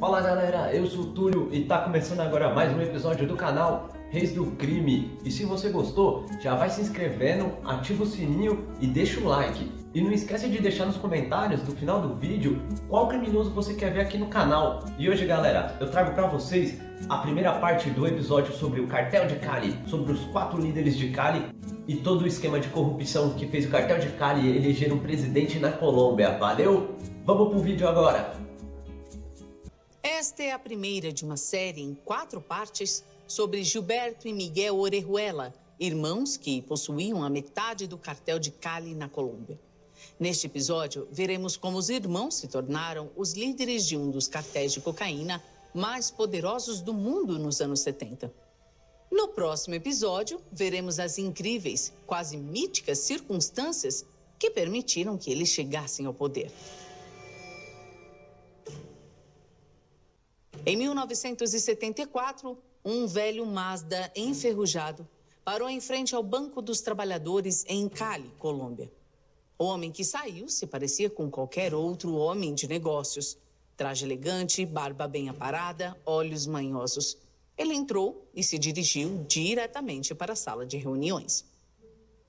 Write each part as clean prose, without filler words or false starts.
Fala galera, eu sou o Túlio e tá começando agora mais um episódio do canal Reis do Crime. E se você gostou, já vai se inscrevendo, ativa o sininho e deixa o like. E não esquece de deixar nos comentários do final do vídeo qual criminoso você quer ver aqui no canal. E hoje galera, eu trago pra vocês a primeira parte do episódio sobre o Cartel de Cali, sobre os 4 líderes de Cali e todo o esquema de corrupção que fez o Cartel de Cali eleger um presidente na Colômbia. Valeu? Vamos pro vídeo agora! Esta é a primeira de uma série em 4 partes sobre Gilberto e Miguel Orejuela, irmãos que possuíam a metade do cartel de Cali na Colômbia. Neste episódio, veremos como os irmãos se tornaram os líderes de um dos cartéis de cocaína mais poderosos do mundo nos anos 70. No próximo episódio, veremos as incríveis, quase míticas circunstâncias que permitiram que eles chegassem ao poder. Em 1974, um velho Mazda enferrujado parou em frente ao Banco dos Trabalhadores em Cali, Colômbia. O homem que saiu se parecia com qualquer outro homem de negócios. Traje elegante, barba bem aparada, olhos manhosos. Ele entrou e se dirigiu diretamente para a sala de reuniões.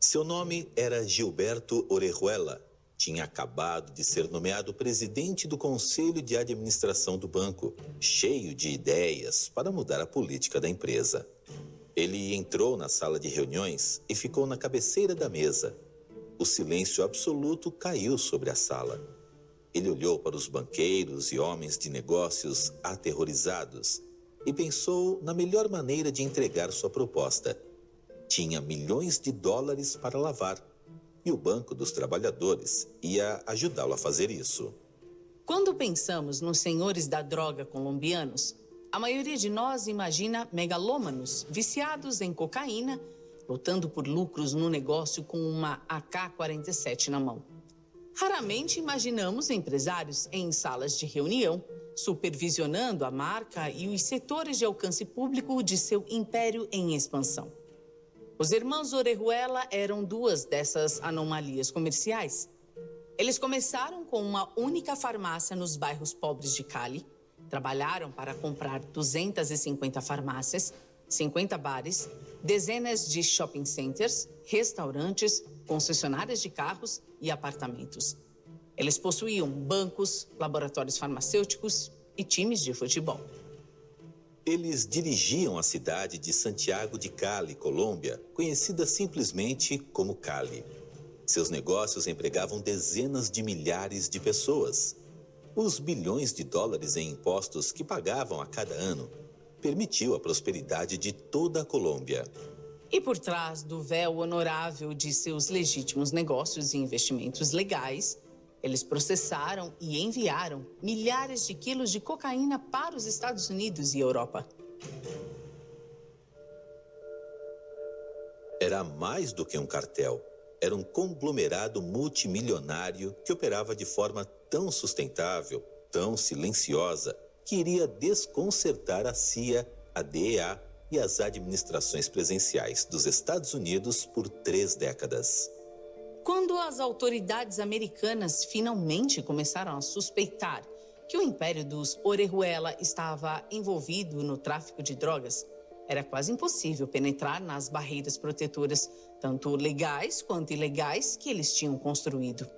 Seu nome era Gilberto Orejuela. Tinha acabado de ser nomeado presidente do Conselho de Administração do banco, cheio de ideias para mudar a política da empresa. Ele entrou na sala de reuniões e ficou na cabeceira da mesa. O silêncio absoluto caiu sobre a sala. Ele olhou para os banqueiros e homens de negócios aterrorizados e pensou na melhor maneira de entregar sua proposta. Tinha milhões de dólares para lavar. E o Banco dos Trabalhadores ia ajudá-lo a fazer isso. Quando pensamos nos senhores da droga colombianos, a maioria de nós imagina megalômanos viciados em cocaína, lutando por lucros no negócio com uma AK-47 na mão. Raramente imaginamos empresários em salas de reunião, supervisionando a marca e os setores de alcance público de seu império em expansão. Os irmãos Orejuela eram 2 dessas anomalias comerciais. Eles começaram com uma única farmácia nos bairros pobres de Cali, trabalharam para comprar 250 farmácias, 50 bares, dezenas de shopping centers, restaurantes, concessionárias de carros e apartamentos. Eles possuíam bancos, laboratórios farmacêuticos e times de futebol. Eles dirigiam a cidade de Santiago de Cali, Colômbia, conhecida simplesmente como Cali. Seus negócios empregavam dezenas de milhares de pessoas. Os bilhões de dólares em impostos que pagavam a cada ano permitiu a prosperidade de toda a Colômbia. E por trás do véu honorável de seus legítimos negócios e investimentos legais, eles processaram e enviaram milhares de quilos de cocaína para os Estados Unidos e Europa. Era mais do que um cartel. Era um conglomerado multimilionário que operava de forma tão sustentável, tão silenciosa, que iria desconcertar a CIA, a DEA e as administrações presidenciais dos Estados Unidos por 3 décadas. Quando as autoridades americanas finalmente começaram a suspeitar que o império dos Orejuela estava envolvido no tráfico de drogas, era quase impossível penetrar nas barreiras protetoras, tanto legais quanto ilegais, que eles tinham construído.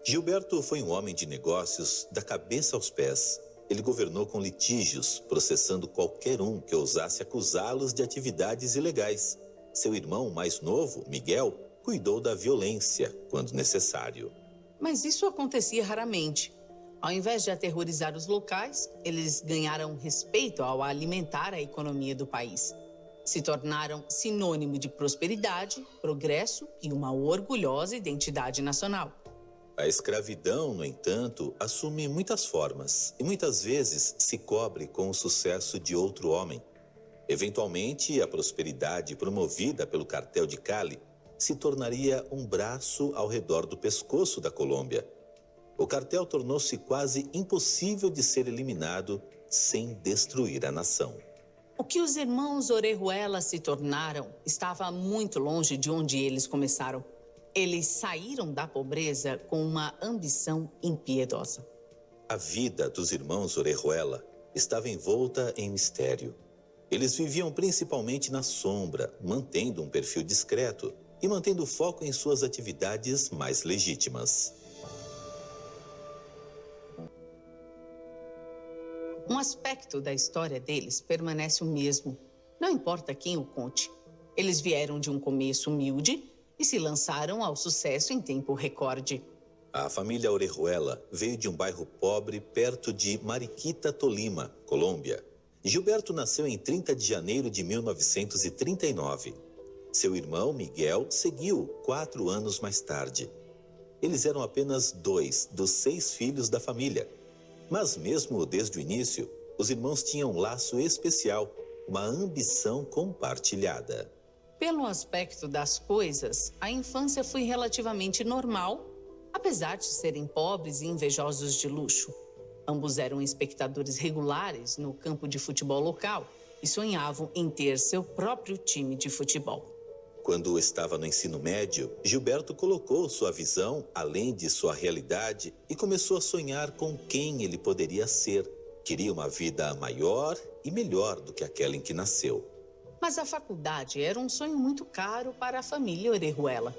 Gilberto foi um homem de negócios da cabeça aos pés. Ele governou com litígios, processando qualquer um que ousasse acusá-los de atividades ilegais. Seu irmão mais novo, Miguel, cuidou da violência quando necessário. Mas isso acontecia raramente. Ao invés de aterrorizar os locais, eles ganharam respeito ao alimentar a economia do país. Se tornaram sinônimo de prosperidade, progresso e uma orgulhosa identidade nacional. A escravidão, no entanto, assume muitas formas e muitas vezes se cobre com o sucesso de outro homem. Eventualmente, a prosperidade promovida pelo cartel de Cali se tornaria um braço ao redor do pescoço da Colômbia. O cartel tornou-se quase impossível de ser eliminado sem destruir a nação. O que os irmãos Orejuela se tornaram estava muito longe de onde eles começaram. Eles saíram da pobreza com uma ambição impiedosa. A vida dos irmãos Orejuela estava envolta em mistério. Eles viviam principalmente na sombra, mantendo um perfil discreto e mantendo foco em suas atividades mais legítimas. Um aspecto da história deles permanece o mesmo. Não importa quem o conte. Eles vieram de um começo humilde e se lançaram ao sucesso em tempo recorde. A família Orejuela veio de um bairro pobre perto de Mariquita, Tolima, Colômbia. Gilberto nasceu em 30 de janeiro de 1939. Seu irmão, Miguel, seguiu 4 anos mais tarde. Eles eram apenas 2 dos 6 filhos da família. Mas mesmo desde o início, os irmãos tinham um laço especial, uma ambição compartilhada. Pelo aspecto das coisas, a infância foi relativamente normal, apesar de serem pobres e invejosos de luxo. Ambos eram espectadores regulares no campo de futebol local e sonhavam em ter seu próprio time de futebol. Quando estava no ensino médio, Gilberto colocou sua visão além de sua realidade e começou a sonhar com quem ele poderia ser. Queria uma vida maior e melhor do que aquela em que nasceu. Mas a faculdade era um sonho muito caro para a família Orejuela.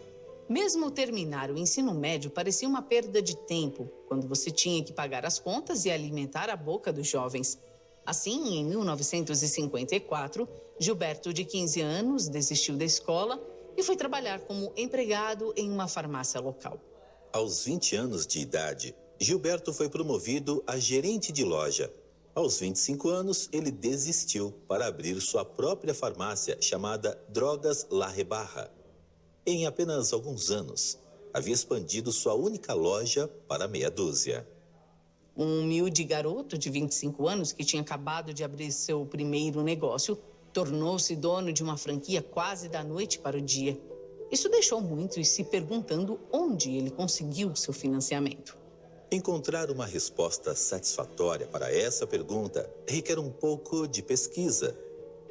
Mesmo terminar o ensino médio parecia uma perda de tempo, quando você tinha que pagar as contas e alimentar a boca dos jovens. Assim, em 1954, Gilberto, de 15 anos, desistiu da escola e foi trabalhar como empregado em uma farmácia local. Aos 20 anos de idade, Gilberto foi promovido a gerente de loja. Aos 25 anos, ele desistiu para abrir sua própria farmácia chamada Drogas La Rebarra. Em apenas alguns anos, havia expandido sua única loja para meia dúzia. Um humilde garoto de 25 anos que tinha acabado de abrir seu primeiro negócio tornou-se dono de uma franquia quase da noite para o dia. Isso deixou muitos se perguntando onde ele conseguiu seu financiamento. Encontrar uma resposta satisfatória para essa pergunta requer um pouco de pesquisa.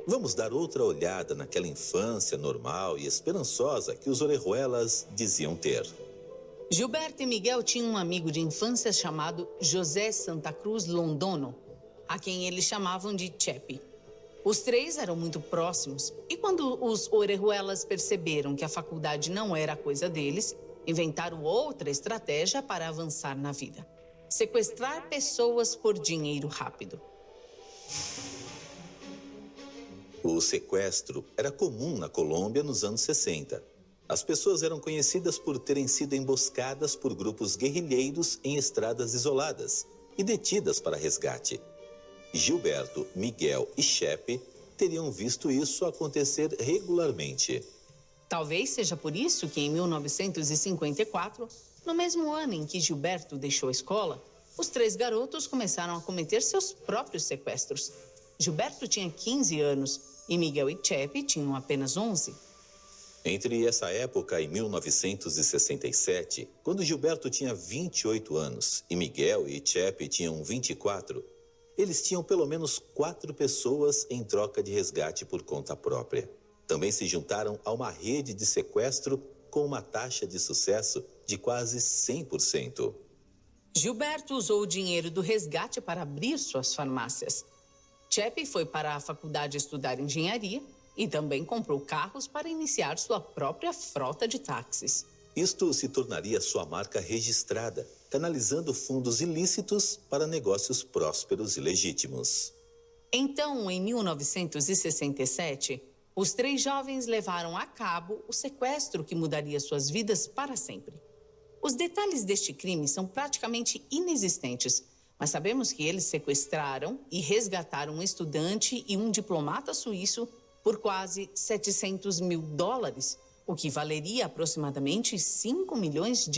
Vamos dar outra olhada naquela infância normal e esperançosa que os Orejuelas diziam ter. Gilberto e Miguel tinham um amigo de infância chamado José Santa Cruz Londono, a quem eles chamavam de Chepe. Os 3 eram muito próximos e quando os Orejuelas perceberam que a faculdade não era a coisa deles, inventaram outra estratégia para avançar na vida: sequestrar pessoas por dinheiro rápido. O sequestro era comum na Colômbia nos anos 60. As pessoas eram conhecidas por terem sido emboscadas por grupos guerrilheiros em estradas isoladas e detidas para resgate. Gilberto, Miguel e Chepe teriam visto isso acontecer regularmente. Talvez seja por isso que, em 1954, no mesmo ano em que Gilberto deixou a escola, os 3 garotos começaram a cometer seus próprios sequestros. Gilberto tinha 15 anos e Miguel e Chepe tinham apenas 11. Entre essa época e 1967, quando Gilberto tinha 28 anos e Miguel e Chepe tinham 24, eles tinham pelo menos 4 pessoas em troca de resgate por conta própria. Também se juntaram a uma rede de sequestro com uma taxa de sucesso de quase 100%. Gilberto usou o dinheiro do resgate para abrir suas farmácias. Chepe foi para a faculdade estudar engenharia e também comprou carros para iniciar sua própria frota de táxis. Isto se tornaria sua marca registrada, canalizando fundos ilícitos para negócios prósperos e legítimos. Então, em 1967, os 3 jovens levaram a cabo o sequestro que mudaria suas vidas para sempre. Os detalhes deste crime são praticamente inexistentes, mas sabemos que eles sequestraram e resgataram um estudante e um diplomata suíço por quase $700 mil, o que valeria aproximadamente $5 milhões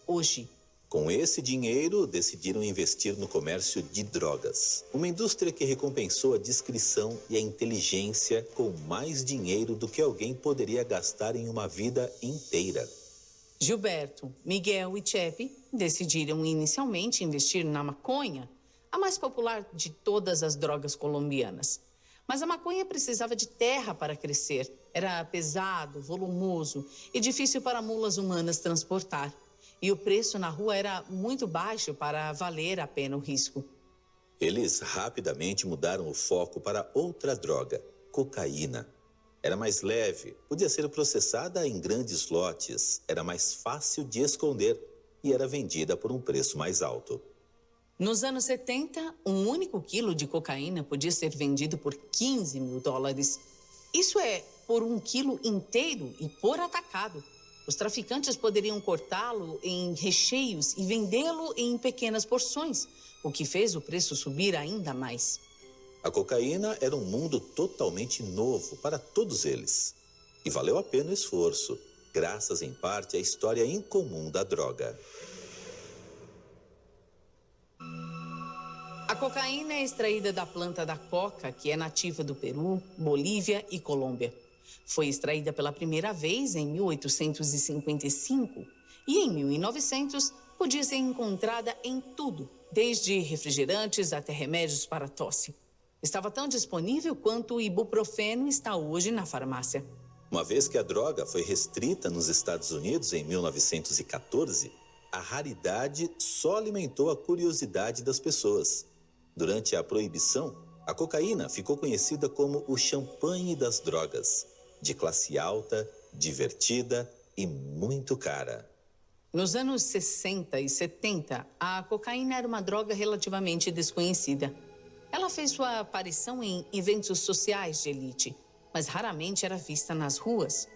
hoje. Com esse dinheiro, decidiram investir no comércio de drogas, uma indústria que recompensou a discrição e a inteligência com mais dinheiro do que alguém poderia gastar em uma vida inteira. Gilberto, Miguel e Chepe decidiram inicialmente investir na maconha, a mais popular de todas as drogas colombianas. Mas a maconha precisava de terra para crescer. Era pesado, volumoso e difícil para mulas humanas transportar. E o preço na rua era muito baixo para valer a pena o risco. Eles rapidamente mudaram o foco para outra droga, cocaína. Era mais leve, podia ser processada em grandes lotes, era mais fácil de esconder e era vendida por um preço mais alto. Nos anos 70, um único quilo de cocaína podia ser vendido por $15 mil. Isso é, por um quilo inteiro e por atacado. Os traficantes poderiam cortá-lo em recheios e vendê-lo em pequenas porções, o que fez o preço subir ainda mais. A cocaína era um mundo totalmente novo para todos eles. E valeu a pena o esforço, graças em parte à história incomum da droga. A cocaína é extraída da planta da coca, que é nativa do Peru, Bolívia e Colômbia. Foi extraída pela primeira vez em 1855 e em 1900 podia ser encontrada em tudo, desde refrigerantes até remédios para tosse. Estava tão disponível quanto o ibuprofeno está hoje na farmácia. Uma vez que a droga foi restrita nos Estados Unidos em 1914, a raridade só alimentou a curiosidade das pessoas. Durante a proibição, a cocaína ficou conhecida como o champanhe das drogas, de classe alta, divertida e muito cara. Nos anos 60 e 70, a cocaína era uma droga relativamente desconhecida. Ela fez sua aparição em eventos sociais de elite, mas raramente era vista nas ruas.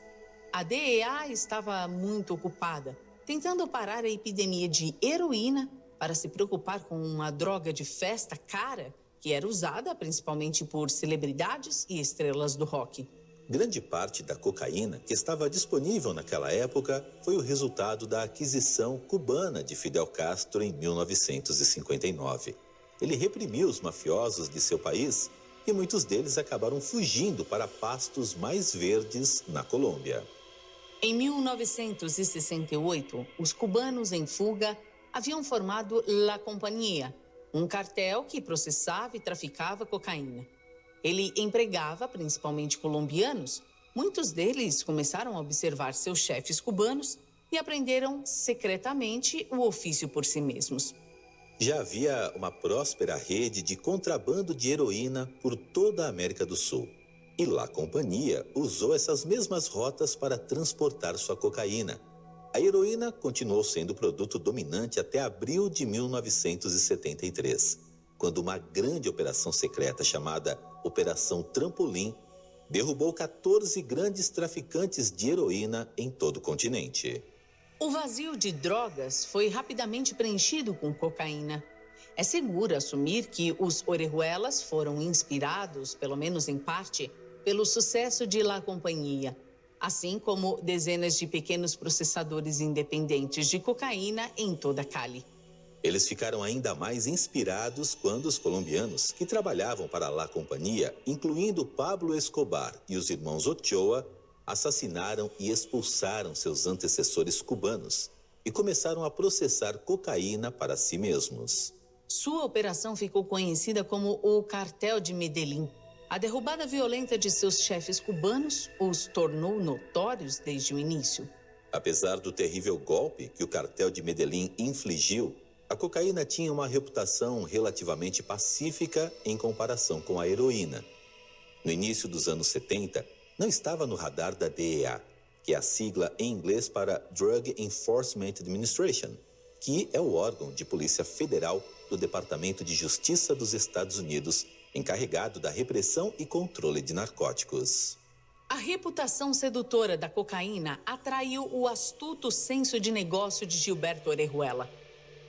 A DEA estava muito ocupada, tentando parar a epidemia de heroína para se preocupar com uma droga de festa cara que era usada principalmente por celebridades e estrelas do rock. Grande parte da cocaína que estava disponível naquela época foi o resultado da aquisição cubana de Fidel Castro em 1959. Ele reprimiu os mafiosos de seu país e muitos deles acabaram fugindo para pastos mais verdes na Colômbia. Em 1968, os cubanos em fuga haviam formado La Compañía, um cartel que processava e traficava cocaína. Ele empregava principalmente colombianos. Muitos deles começaram a observar seus chefes cubanos e aprenderam secretamente o ofício por si mesmos. Já havia uma próspera rede de contrabando de heroína por toda a América do Sul. E La Compañía usou essas mesmas rotas para transportar sua cocaína. A heroína continuou sendo o produto dominante até abril de 1973, quando uma grande operação secreta chamada Operação Trampolim derrubou 14 grandes traficantes de heroína em todo o continente. O vazio de drogas foi rapidamente preenchido com cocaína. É seguro assumir que os Orejuelas foram inspirados, pelo menos em parte, pelo sucesso de La Compañía, assim como dezenas de pequenos processadores independentes de cocaína em toda Cali. Eles ficaram ainda mais inspirados quando os colombianos que trabalhavam para La Compañía, incluindo Pablo Escobar e os irmãos Ochoa, assassinaram e expulsaram seus antecessores cubanos e começaram a processar cocaína para si mesmos. Sua operação ficou conhecida como o Cartel de Medellín. A derrubada violenta de seus chefes cubanos os tornou notórios desde o início. Apesar do terrível golpe que o Cartel de Medellín infligiu, a cocaína tinha uma reputação relativamente pacífica em comparação com a heroína. No início dos anos 70, não estava no radar da DEA, que é a sigla em inglês para Drug Enforcement Administration, que é o órgão de polícia federal do Departamento de Justiça dos Estados Unidos, encarregado da repressão e controle de narcóticos. A reputação sedutora da cocaína atraiu o astuto senso de negócio de Gilberto Orejuela.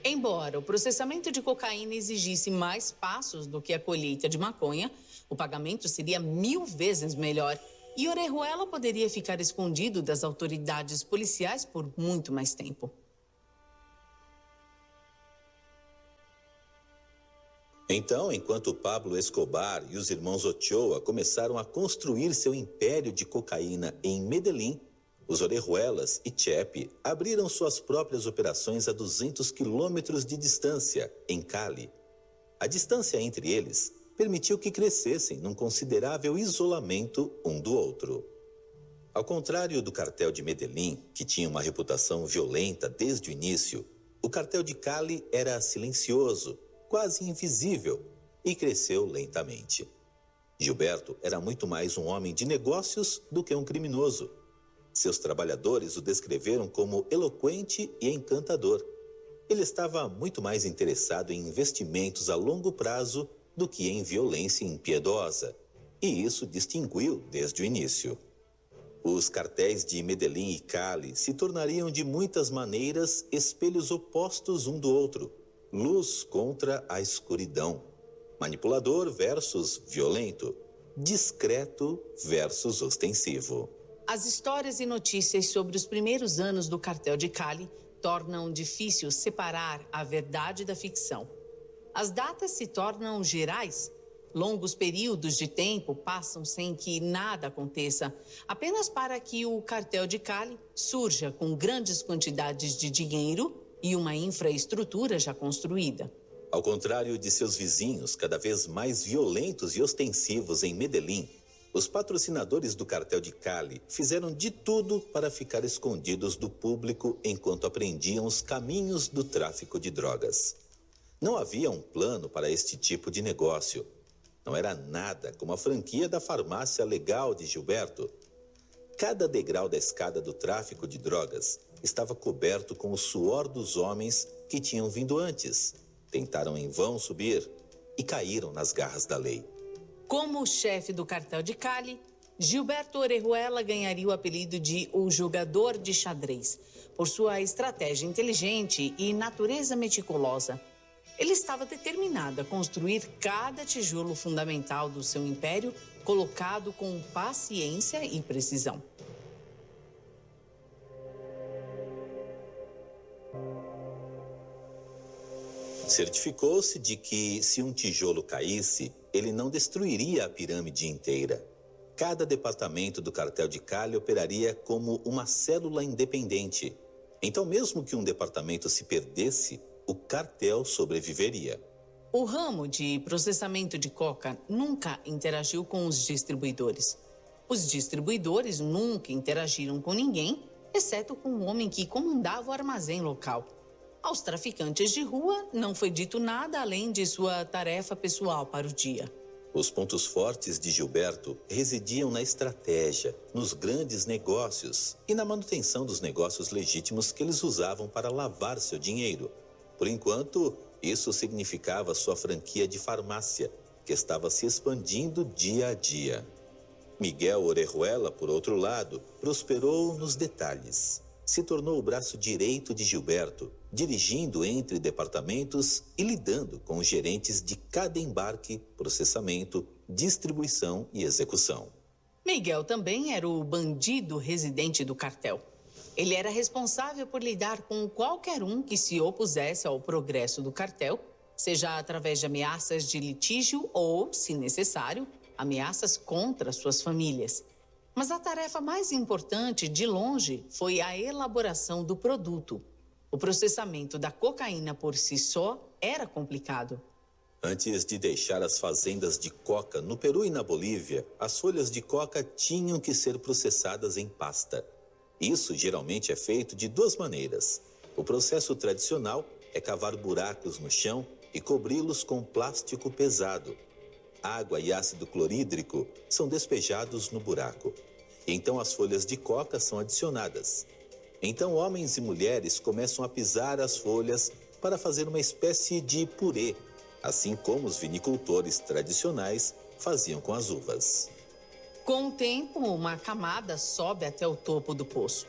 Embora o processamento de cocaína exigisse mais passos do que a colheita de maconha, o pagamento seria 1000 vezes melhor e Orejuela poderia ficar escondido das autoridades policiais por muito mais tempo. Então, enquanto Pablo Escobar e os irmãos Ochoa começaram a construir seu império de cocaína em Medellín, os Orejuelas e Chepe abriram suas próprias operações a 200 quilômetros de distância, em Cali. A distância entre eles permitiu que crescessem num considerável isolamento um do outro. Ao contrário do cartel de Medellín, que tinha uma reputação violenta desde o início, o cartel de Cali era silencioso, quase invisível, e cresceu lentamente. Gilberto era muito mais um homem de negócios do que um criminoso. Seus trabalhadores o descreveram como eloquente e encantador. Ele estava muito mais interessado em investimentos a longo prazo do que em violência impiedosa, e isso distinguiu desde o início. Os cartéis de Medellín e Cali se tornariam de muitas maneiras espelhos opostos um do outro, luz contra a escuridão, manipulador versus violento, discreto versus ostensivo. As histórias e notícias sobre os primeiros anos do cartel de Cali tornam difícil separar a verdade da ficção. As datas se tornam gerais. Longos períodos de tempo passam sem que nada aconteça, apenas para que o cartel de Cali surja com grandes quantidades de dinheiro e uma infraestrutura já construída. Ao contrário de seus vizinhos, cada vez mais violentos e ostensivos em Medellín, os patrocinadores do cartel de Cali fizeram de tudo para ficar escondidos do público enquanto aprendiam os caminhos do tráfico de drogas. Não havia um plano para este tipo de negócio. Não era nada como a franquia da farmácia legal de Gilberto. Cada degrau da escada do tráfico de drogas estava coberto com o suor dos homens que tinham vindo antes. Tentaram em vão subir e caíram nas garras da lei. Como chefe do cartel de Cali, Gilberto Orejuela ganharia o apelido de o jogador de xadrez, por sua estratégia inteligente e natureza meticulosa. Ele estava determinado a construir cada tijolo fundamental do seu império, colocado com paciência e precisão. Certificou-se de que, se um tijolo caísse, ele não destruiria a pirâmide inteira. Cada departamento do cartel de Cali operaria como uma célula independente. Então, mesmo que um departamento se perdesse, o cartel sobreviveria. O ramo de processamento de coca nunca interagiu com os distribuidores. Os distribuidores nunca interagiram com ninguém, exceto com o homem que comandava o armazém local. Aos traficantes de rua não foi dito nada além de sua tarefa pessoal para o dia. Os pontos fortes de Gilberto residiam na estratégia, nos grandes negócios e na manutenção dos negócios legítimos que eles usavam para lavar seu dinheiro. Por enquanto, isso significava sua franquia de farmácia, que estava se expandindo dia a dia. Miguel Orejuela, por outro lado, prosperou nos detalhes. Se tornou o braço direito de Gilberto, dirigindo entre departamentos e lidando com os gerentes de cada embarque, processamento, distribuição e execução. Miguel também era o bandido residente do cartel. Ele era responsável por lidar com qualquer um que se opusesse ao progresso do cartel, seja através de ameaças de litígio ou, se necessário, ameaças contra suas famílias. Mas a tarefa mais importante, de longe, foi a elaboração do produto. O processamento da cocaína por si só era complicado. Antes de deixar as fazendas de coca no Peru e na Bolívia, as folhas de coca tinham que ser processadas em pasta. Isso geralmente é feito de duas maneiras. O processo tradicional é cavar buracos no chão e cobri-los com plástico pesado. Água e ácido clorídrico são despejados no buraco. Então as folhas de coca são adicionadas. Então homens e mulheres começam a pisar as folhas para fazer uma espécie de purê, assim como os vinicultores tradicionais faziam com as uvas. Com o tempo, uma camada sobe até o topo do poço.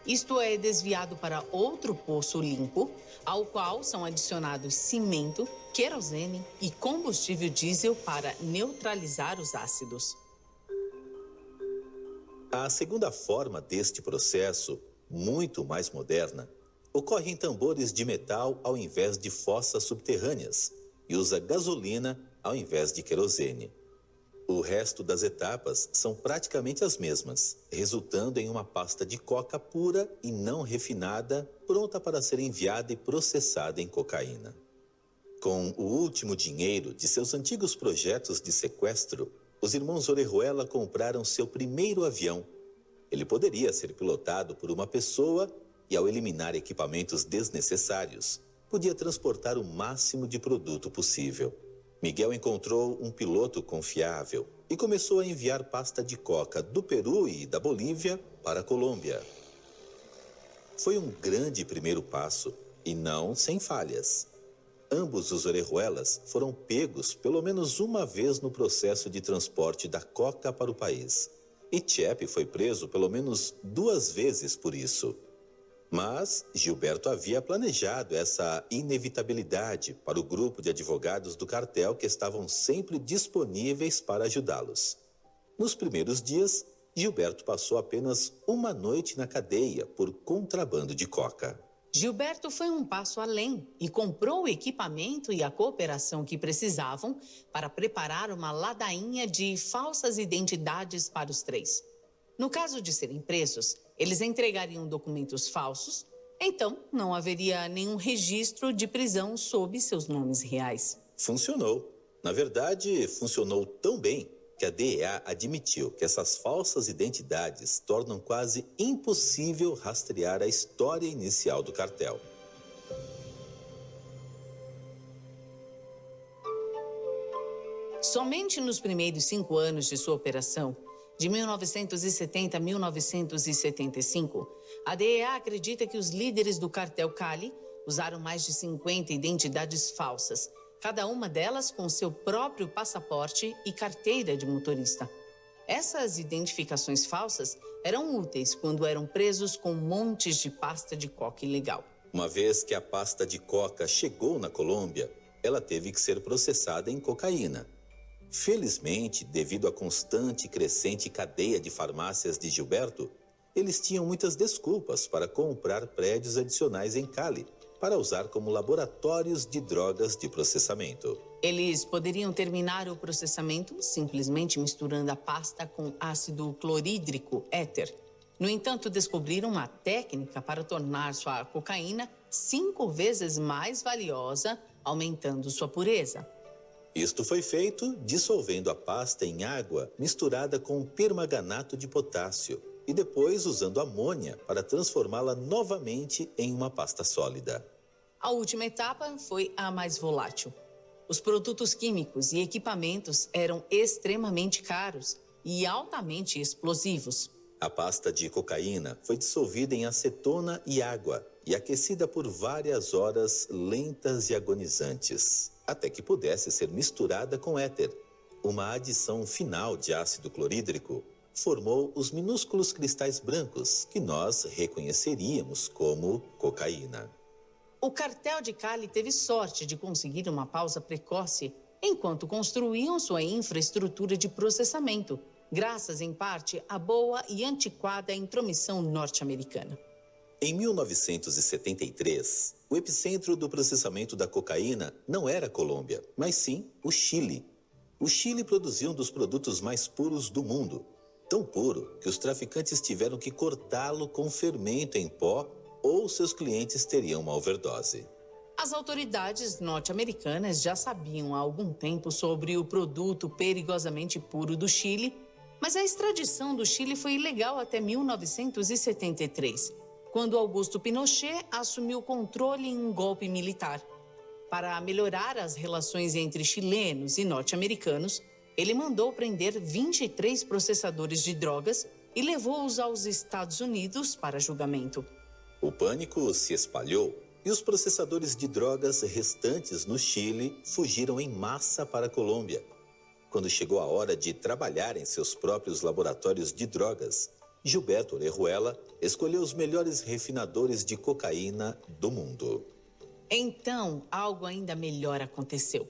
Isto é desviado para outro poço limpo, ao qual são adicionados cimento, querosene e combustível diesel para neutralizar os ácidos. A segunda forma deste processo, muito mais moderna, ocorre em tambores de metal ao invés de fossas subterrâneas e usa gasolina ao invés de querosene. O resto das etapas são praticamente as mesmas, resultando em uma pasta de coca pura e não refinada, pronta para ser enviada e processada em cocaína. Com o último dinheiro de seus antigos projetos de sequestro, os irmãos Orejuela compraram seu primeiro avião. Ele poderia ser pilotado por uma pessoa e, ao eliminar equipamentos desnecessários, podia transportar o máximo de produto possível. Miguel encontrou um piloto confiável e começou a enviar pasta de coca do Peru e da Bolívia para a Colômbia. Foi um grande primeiro passo e não sem falhas. Ambos os Orejuelas foram pegos pelo menos uma vez no processo de transporte da coca para o país. E Chepe foi preso pelo menos 2 vezes por isso. Mas Gilberto havia planejado essa inevitabilidade para o grupo de advogados do cartel que estavam sempre disponíveis para ajudá-los. Nos primeiros dias, Gilberto passou apenas uma noite na cadeia por contrabando de coca. Gilberto foi um passo além e comprou o equipamento e a cooperação que precisavam para preparar uma ladainha de falsas identidades para os 3. No caso de serem presos, eles entregariam documentos falsos, então não haveria nenhum registro de prisão sob seus nomes reais. Funcionou. Na verdade, funcionou tão bem que a DEA admitiu que essas falsas identidades tornam quase impossível rastrear a história inicial do cartel. Somente nos primeiros 5 anos de sua operação, de 1970 a 1975, a DEA acredita que os líderes do cartel Cali usaram mais de 50 identidades falsas, cada uma delas com seu próprio passaporte e carteira de motorista. Essas identificações falsas eram úteis quando eram presos com montes de pasta de coca ilegal. Uma vez que a pasta de coca chegou na Colômbia, ela teve que ser processada em cocaína. Felizmente, devido à constante e crescente cadeia de farmácias de Gilberto, eles tinham muitas desculpas para comprar prédios adicionais em Cali, para usar como laboratórios de drogas de processamento. Eles poderiam terminar o processamento simplesmente misturando a pasta com ácido clorídrico, éter. No entanto, descobriram uma técnica para tornar sua cocaína 5 vezes mais valiosa, aumentando sua pureza. Isto foi feito dissolvendo a pasta em água misturada com permanganato de potássio e depois usando amônia para transformá-la novamente em uma pasta sólida. A última etapa foi a mais volátil. Os produtos químicos e equipamentos eram extremamente caros e altamente explosivos. A pasta de cocaína foi dissolvida em acetona e água e aquecida por várias horas lentas e agonizantes, até que pudesse ser misturada com éter. Uma adição final de ácido clorídrico formou os minúsculos cristais brancos que nós reconheceríamos como cocaína. O cartel de Cali teve sorte de conseguir uma pausa precoce enquanto construíam sua infraestrutura de processamento, graças em parte à boa e antiquada intromissão norte-americana. Em 1973, o epicentro do processamento da cocaína não era a Colômbia, mas sim o Chile. O Chile produzia um dos produtos mais puros do mundo, tão puro que os traficantes tiveram que cortá-lo com fermento em pó ou seus clientes teriam uma overdose. As autoridades norte-americanas já sabiam há algum tempo sobre o produto perigosamente puro do Chile, mas a extradição do Chile foi ilegal até 1973, quando Augusto Pinochet assumiu o controle em um golpe militar. Para melhorar as relações entre chilenos e norte-americanos, ele mandou prender 23 processadores de drogas e levou-os aos Estados Unidos para julgamento. O pânico se espalhou e os processadores de drogas restantes no Chile fugiram em massa para a Colômbia. Quando chegou a hora de trabalhar em seus próprios laboratórios de drogas, Gilberto Orejuela escolheu os melhores refinadores de cocaína do mundo. Então, algo ainda melhor aconteceu.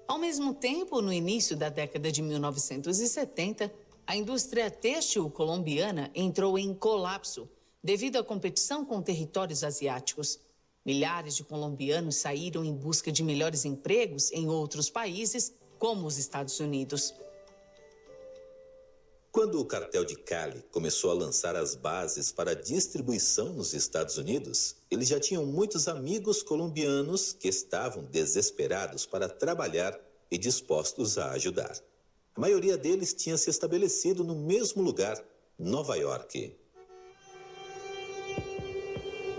Ao mesmo tempo, no início da década de 1970, a indústria têxtil colombiana entrou em colapso devido à competição com territórios asiáticos. Milhares de colombianos saíram em busca de melhores empregos em outros países, como os Estados Unidos. Quando o cartel de Cali começou a lançar as bases para a distribuição nos Estados Unidos, eles já tinham muitos amigos colombianos que estavam desesperados para trabalhar e dispostos a ajudar. A maioria deles tinha se estabelecido no mesmo lugar, Nova York.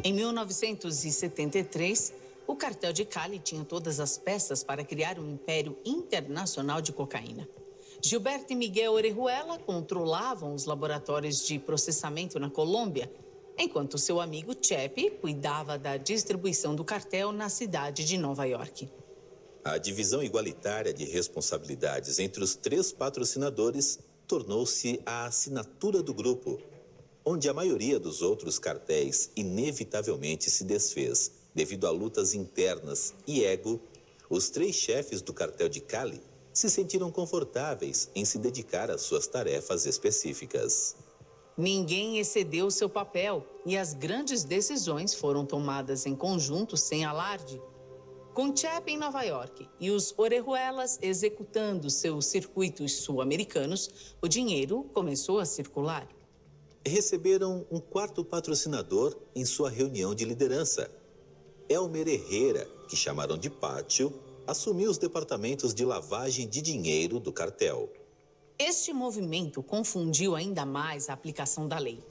Em 1973, O cartel de Cali tinha todas as peças para criar um império internacional de cocaína. Gilberto e Miguel Orejuela controlavam os laboratórios de processamento na Colômbia, enquanto seu amigo Chepe cuidava da distribuição do cartel na cidade de Nova York. A divisão igualitária de responsabilidades entre os 3 patrocinadores tornou-se a assinatura do grupo, onde a maioria dos outros cartéis inevitavelmente se desfez. Devido a lutas internas e ego, os 3 chefes do cartel de Cali se sentiram confortáveis em se dedicar às suas tarefas específicas. Ninguém excedeu seu papel e as grandes decisões foram tomadas em conjunto sem alarde. Com Chepe em Nova York e os Orejuelas executando seus circuitos sul-americanos, o dinheiro começou a circular. Receberam um 4º patrocinador em sua reunião de liderança. Elmer Herrera, que chamaram de Pátio, assumiu os departamentos de lavagem de dinheiro do cartel. Este movimento confundiu ainda mais a aplicação da lei.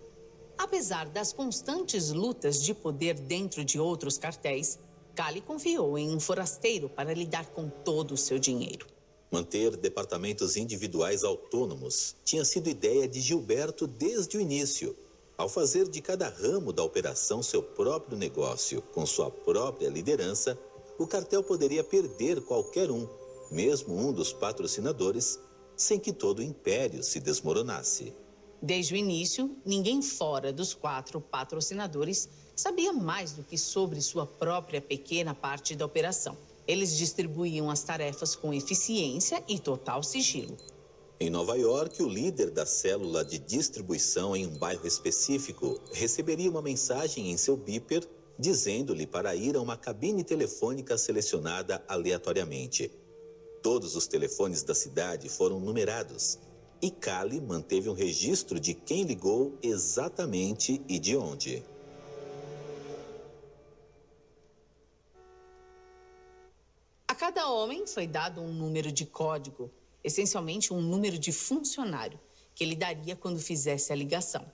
Apesar das constantes lutas de poder dentro de outros cartéis, Cali confiou em um forasteiro para lidar com todo o seu dinheiro. Manter departamentos individuais autônomos tinha sido ideia de Gilberto desde o início. Ao fazer de cada ramo da operação seu próprio negócio, com sua própria liderança, o cartel poderia perder qualquer um, mesmo um dos patrocinadores, sem que todo o império se desmoronasse. Desde o início, ninguém fora dos 4 patrocinadores sabia mais do que sobre sua própria pequena parte da operação. Eles distribuíam as tarefas com eficiência e total sigilo. Em Nova York, o líder da célula de distribuição em um bairro específico receberia uma mensagem em seu beeper dizendo-lhe para ir a uma cabine telefônica selecionada aleatoriamente. Todos os telefones da cidade foram numerados e Cali manteve um registro de quem ligou exatamente e de onde. A cada homem foi dado um número de código, essencialmente um número de funcionário, que ele daria quando fizesse a ligação.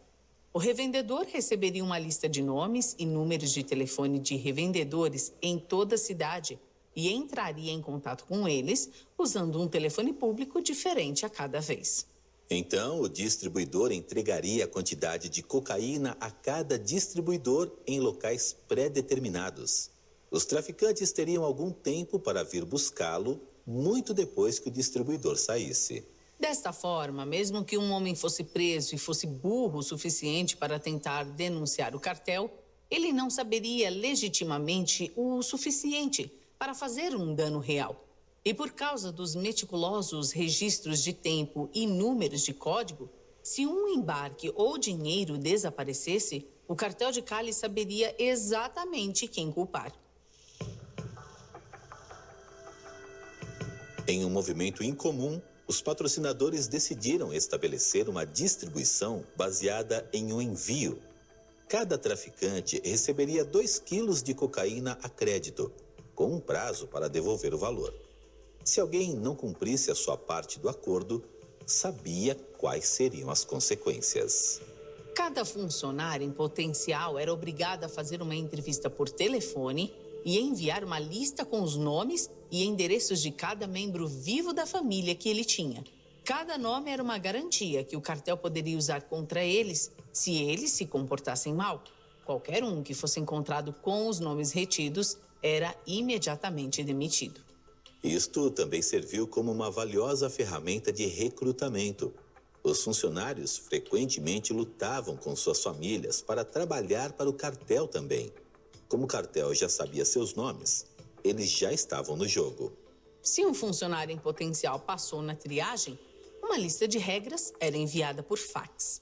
O revendedor receberia uma lista de nomes e números de telefone de revendedores em toda a cidade e entraria em contato com eles usando um telefone público diferente a cada vez. Então, o distribuidor entregaria a quantidade de cocaína a cada distribuidor em locais pré-determinados. Os traficantes teriam algum tempo para vir buscá-lo, muito depois que o distribuidor saísse. Desta forma, mesmo que um homem fosse preso e fosse burro o suficiente para tentar denunciar o cartel, ele não saberia legitimamente o suficiente para fazer um dano real. E por causa dos meticulosos registros de tempo e números de código, se um embarque ou dinheiro desaparecesse, o cartel de Cali saberia exatamente quem culpar. Em um movimento incomum, os patrocinadores decidiram estabelecer uma distribuição baseada em um envio. Cada traficante receberia 2 quilos de cocaína a crédito, com um prazo para devolver o valor. Se alguém não cumprisse a sua parte do acordo, sabia quais seriam as consequências. Cada funcionário em potencial era obrigado a fazer uma entrevista por telefone e enviar uma lista com os nomes e endereços de cada membro vivo da família que ele tinha. Cada nome era uma garantia que o cartel poderia usar contra eles se eles se comportassem mal. Qualquer um que fosse encontrado com os nomes retidos era imediatamente demitido. Isto também serviu como uma valiosa ferramenta de recrutamento. Os funcionários frequentemente lutavam com suas famílias para trabalhar para o cartel também. Como o cartel já sabia seus nomes, eles já estavam no jogo. Se um funcionário em potencial passou na triagem, uma lista de regras era enviada por fax.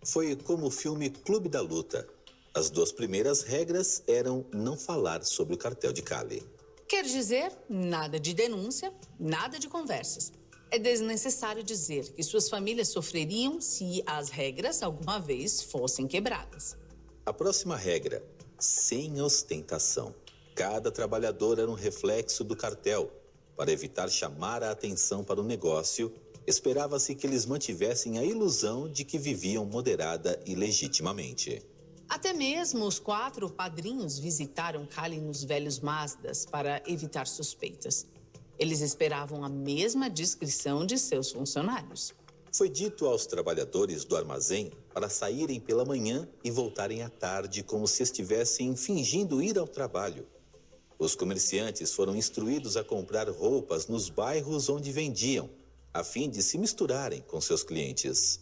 Foi como o filme Clube da Luta. As 2 primeiras regras eram não falar sobre o cartel de Cali. Quer dizer, nada de denúncia, nada de conversas. É desnecessário dizer que suas famílias sofreriam se as regras alguma vez fossem quebradas. A próxima regra: sem ostentação. Cada trabalhador era um reflexo do cartel. Para evitar chamar a atenção para o negócio, esperava-se que eles mantivessem a ilusão de que viviam moderada e legitimamente. Até mesmo os 4 padrinhos visitaram Cali nos velhos Mazdas para evitar suspeitas. Eles esperavam a mesma discrição de seus funcionários. Foi dito aos trabalhadores do armazém para saírem pela manhã e voltarem à tarde como se estivessem fingindo ir ao trabalho. Os comerciantes foram instruídos a comprar roupas nos bairros onde vendiam, a fim de se misturarem com seus clientes.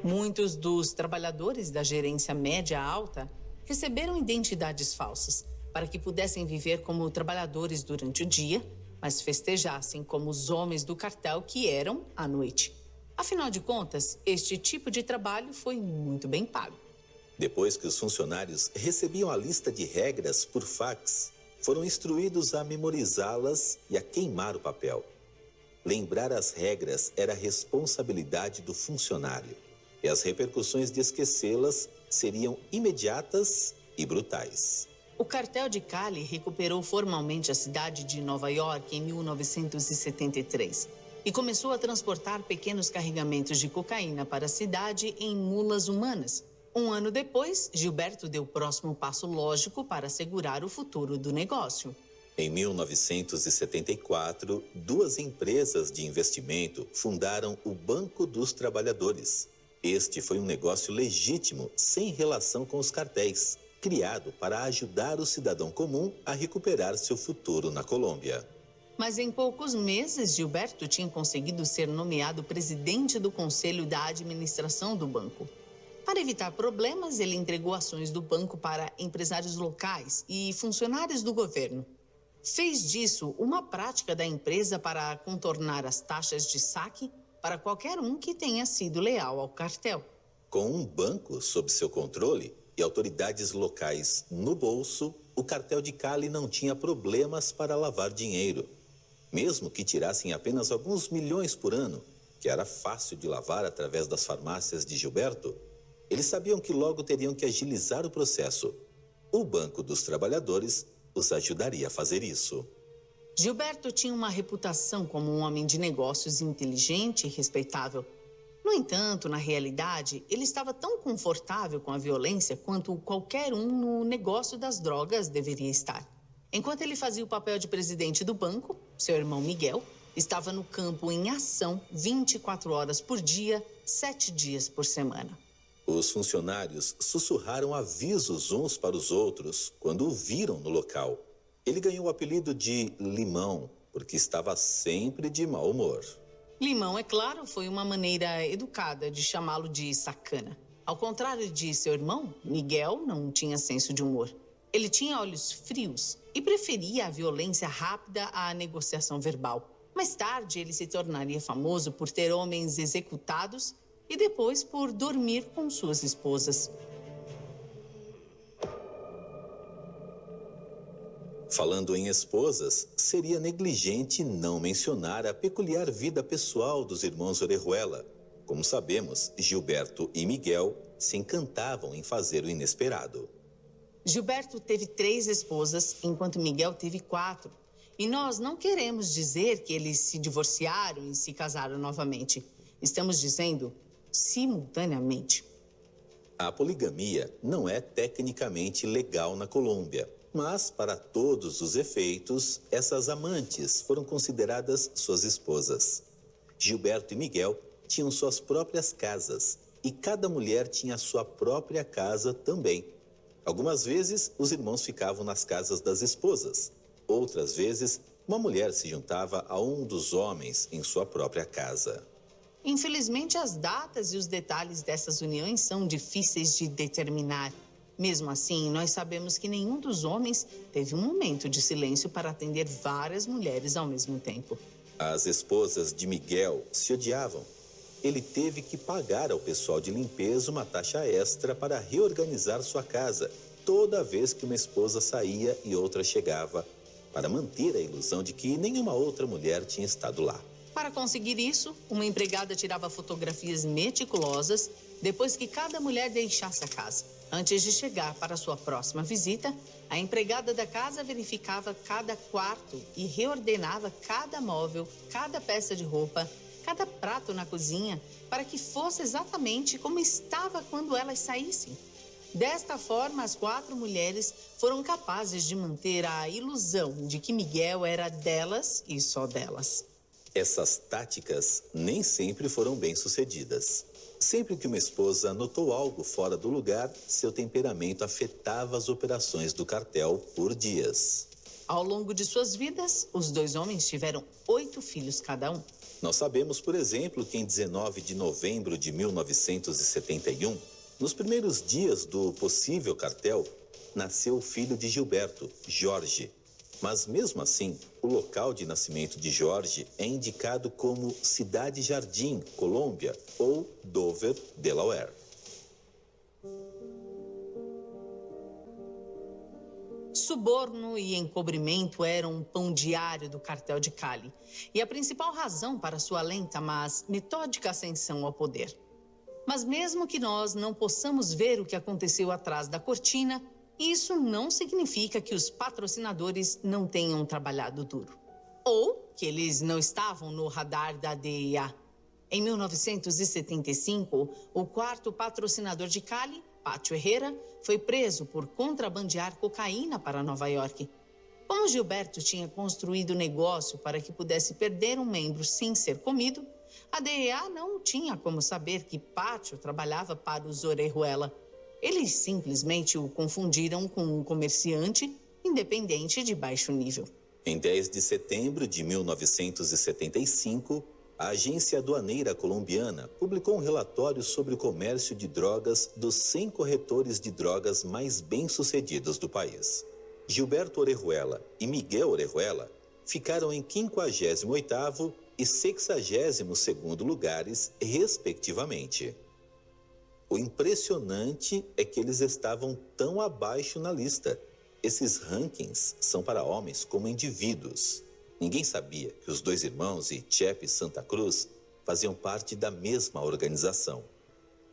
Muitos dos trabalhadores da gerência média-alta receberam identidades falsas para que pudessem viver como trabalhadores durante o dia, mas festejassem como os homens do cartel que eram à noite. Afinal de contas, este tipo de trabalho foi muito bem pago. Depois que os funcionários recebiam a lista de regras por fax, foram instruídos a memorizá-las e a queimar o papel. Lembrar as regras era responsabilidade do funcionário, e as repercussões de esquecê-las seriam imediatas e brutais. O cartel de Cali recuperou formalmente a cidade de Nova York em 1973 e começou a transportar pequenos carregamentos de cocaína para a cidade em mulas humanas. Um ano depois, Gilberto deu o próximo passo lógico para assegurar o futuro do negócio. Em 1974, 2 empresas de investimento fundaram o Banco dos Trabalhadores. Este foi um negócio legítimo, sem relação com os cartéis, criado para ajudar o cidadão comum a recuperar seu futuro na Colômbia. Mas em poucos meses, Gilberto tinha conseguido ser nomeado presidente do Conselho da Administração do banco. Para evitar problemas, ele entregou ações do banco para empresários locais e funcionários do governo. Fez disso uma prática da empresa para contornar as taxas de saque para qualquer um que tenha sido leal ao cartel. Com um banco sob seu controle e autoridades locais no bolso, o cartel de Cali não tinha problemas para lavar dinheiro. Mesmo que tirassem apenas alguns milhões por ano, que era fácil de lavar através das farmácias de Gilberto, eles sabiam que logo teriam que agilizar o processo. O Banco dos Trabalhadores os ajudaria a fazer isso. Gilberto tinha uma reputação como um homem de negócios inteligente e respeitável. No entanto, na realidade, ele estava tão confortável com a violência quanto qualquer um no negócio das drogas deveria estar. Enquanto ele fazia o papel de presidente do banco, seu irmão Miguel estava no campo em ação 24 horas por dia, 7 dias por semana. Os funcionários sussurraram avisos uns para os outros quando o viram no local. Ele ganhou o apelido de Limão, porque estava sempre de mau humor. Limão, é claro, foi uma maneira educada de chamá-lo de sacana. Ao contrário de seu irmão, Miguel não tinha senso de humor. Ele tinha olhos frios e preferia a violência rápida à negociação verbal. Mais tarde, ele se tornaria famoso por ter homens executados e depois por dormir com suas esposas. Falando em esposas, seria negligente não mencionar a peculiar vida pessoal dos irmãos Orejuela. Como sabemos, Gilberto e Miguel se encantavam em fazer o inesperado. Gilberto teve 3 esposas, enquanto Miguel teve 4. E nós não queremos dizer que eles se divorciaram e se casaram novamente. Estamos dizendo simultaneamente. A poligamia não é tecnicamente legal na Colômbia, mas, para todos os efeitos, essas amantes foram consideradas suas esposas. Gilberto e Miguel tinham suas próprias casas e cada mulher tinha sua própria casa também. Algumas vezes, os irmãos ficavam nas casas das esposas. Outras vezes, uma mulher se juntava a um dos homens em sua própria casa. Infelizmente, as datas e os detalhes dessas uniões são difíceis de determinar. Mesmo assim, nós sabemos que nenhum dos homens teve um momento de silêncio para atender várias mulheres ao mesmo tempo. As esposas de Miguel se odiavam. Ele teve que pagar ao pessoal de limpeza uma taxa extra para reorganizar sua casa toda vez que uma esposa saía e outra chegava, para manter a ilusão de que nenhuma outra mulher tinha estado lá. Para conseguir isso, uma empregada tirava fotografias meticulosas depois que cada mulher deixasse a casa. Antes de chegar para sua próxima visita, a empregada da casa verificava cada quarto e reordenava cada móvel, cada peça de roupa cada prato na cozinha para que fosse exatamente como estava quando elas saíssem. Desta forma, as 4 mulheres foram capazes de manter a ilusão de que Miguel era delas e só delas. Essas táticas nem sempre foram bem-sucedidas. Sempre que uma esposa notou algo fora do lugar, seu temperamento afetava as operações do cartel por dias. Ao longo de suas vidas, os 2 homens tiveram 8 filhos cada um. Nós sabemos, por exemplo, que em 19 de novembro de 1971, nos primeiros dias do possível cartel, nasceu o filho de Gilberto, Jorge. Mas mesmo assim, o local de nascimento de Jorge é indicado como Cidade Jardim, Colômbia, ou Dover, Delaware. Suborno e encobrimento eram um pão diário do cartel de Cali e a principal razão para sua lenta, mas metódica ascensão ao poder. Mas mesmo que nós não possamos ver o que aconteceu atrás da cortina, isso não significa que os patrocinadores não tenham trabalhado duro. Ou que eles não estavam no radar da DEA. Em 1975, o 4º patrocinador de Cali, Pátio Herrera, foi preso por contrabandear cocaína para Nova York. Como Gilberto tinha construído o negócio para que pudesse perder um membro sem ser comido, a DEA não tinha como saber que Pátio trabalhava para os Orejuela. Eles simplesmente o confundiram com um comerciante independente de baixo nível. Em 10 de setembro de 1975, a Agência Aduaneira Colombiana publicou um relatório sobre o comércio de drogas dos 100 corretores de drogas mais bem-sucedidos do país. Gilberto Orejuela e Miguel Orejuela ficaram em 58º e 62º lugares, respectivamente. O impressionante é que eles estavam tão abaixo na lista. Esses rankings são para homens como indivíduos. Ninguém sabia que os 2 irmãos e Chepe Santa Cruz faziam parte da mesma organização.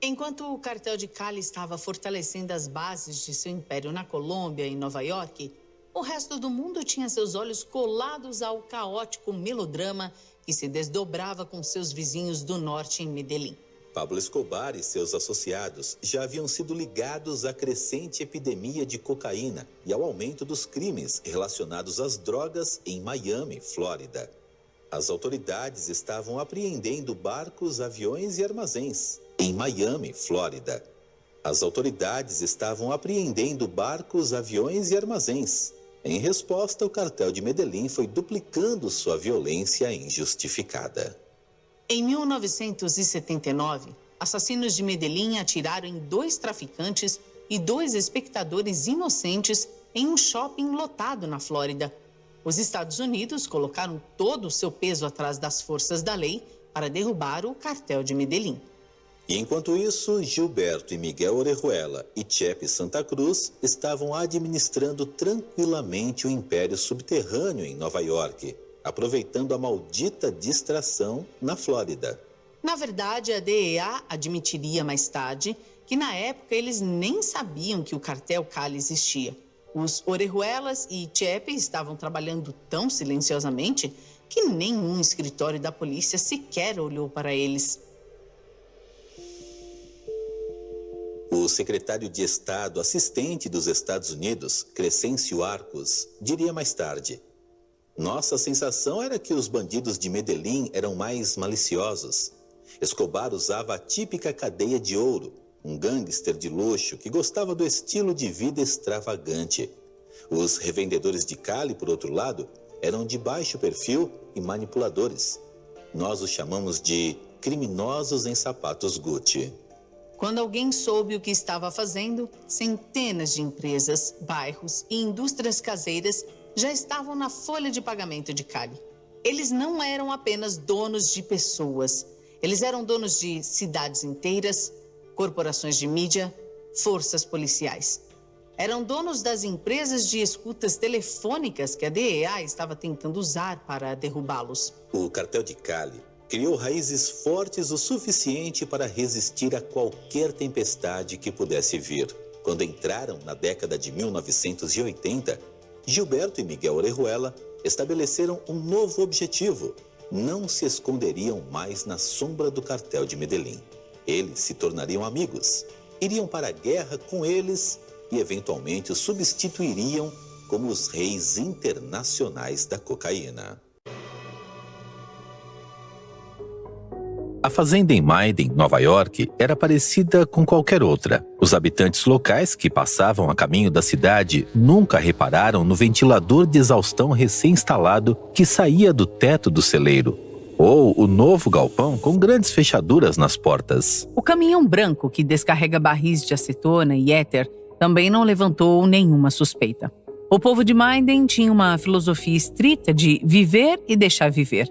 Enquanto o cartel de Cali estava fortalecendo as bases de seu império na Colômbia e Nova York, o resto do mundo tinha seus olhos colados ao caótico melodrama que se desdobrava com seus vizinhos do norte em Medellín. Pablo Escobar e seus associados já haviam sido ligados à crescente epidemia de cocaína e ao aumento dos crimes relacionados às drogas em Miami, Flórida. As autoridades estavam apreendendo barcos, aviões e armazéns em Miami, Flórida. As autoridades estavam apreendendo barcos, aviões e armazéns. Em resposta, o cartel de Medellín foi duplicando sua violência injustificada. Em 1979, assassinos de Medellín atiraram em 2 traficantes e 2 espectadores inocentes em um shopping lotado na Flórida. Os Estados Unidos colocaram todo o seu peso atrás das forças da lei para derrubar o cartel de Medellín. E enquanto isso, Gilberto e Miguel Orejuela e Chepe Santa Cruz estavam administrando tranquilamente o império subterrâneo em Nova York, aproveitando a maldita distração na Flórida. Na verdade, a DEA admitiria mais tarde que na época eles nem sabiam que o cartel Cali existia. Os Orejuelas e Chepe estavam trabalhando tão silenciosamente que nenhum escritório da polícia sequer olhou para eles. O secretário de Estado assistente dos Estados Unidos, Crescencio Arcos, diria mais tarde: nossa sensação era que os bandidos de Medellín eram mais maliciosos. Escobar usava a típica cadeia de ouro, um gangster de luxo que gostava do estilo de vida extravagante. Os revendedores de Cali, por outro lado, eram de baixo perfil e manipuladores. Nós os chamamos de criminosos em sapatos Gucci. Quando alguém soube o que estava fazendo, centenas de empresas, bairros e indústrias caseiras já estavam na folha de pagamento de Cali. Eles não eram apenas donos de pessoas. Eles eram donos de cidades inteiras, corporações de mídia, forças policiais. Eram donos das empresas de escutas telefônicas que a DEA estava tentando usar para derrubá-los. O cartel de Cali criou raízes fortes o suficiente para resistir a qualquer tempestade que pudesse vir. Quando entraram na década de 1980, Gilberto e Miguel Orejuela estabeleceram um novo objetivo: não se esconderiam mais na sombra do cartel de Medellín. Eles se tornariam amigos, iriam para a guerra com eles e eventualmente os substituiriam como os reis internacionais da cocaína. A fazenda em Maiden, Nova York, era parecida com qualquer outra. Os habitantes locais que passavam a caminho da cidade nunca repararam no ventilador de exaustão recém-instalado que saía do teto do celeiro, ou o novo galpão com grandes fechaduras nas portas. O caminhão branco que descarrega barris de acetona e éter também não levantou nenhuma suspeita. O povo de Maiden tinha uma filosofia estrita de viver e deixar viver.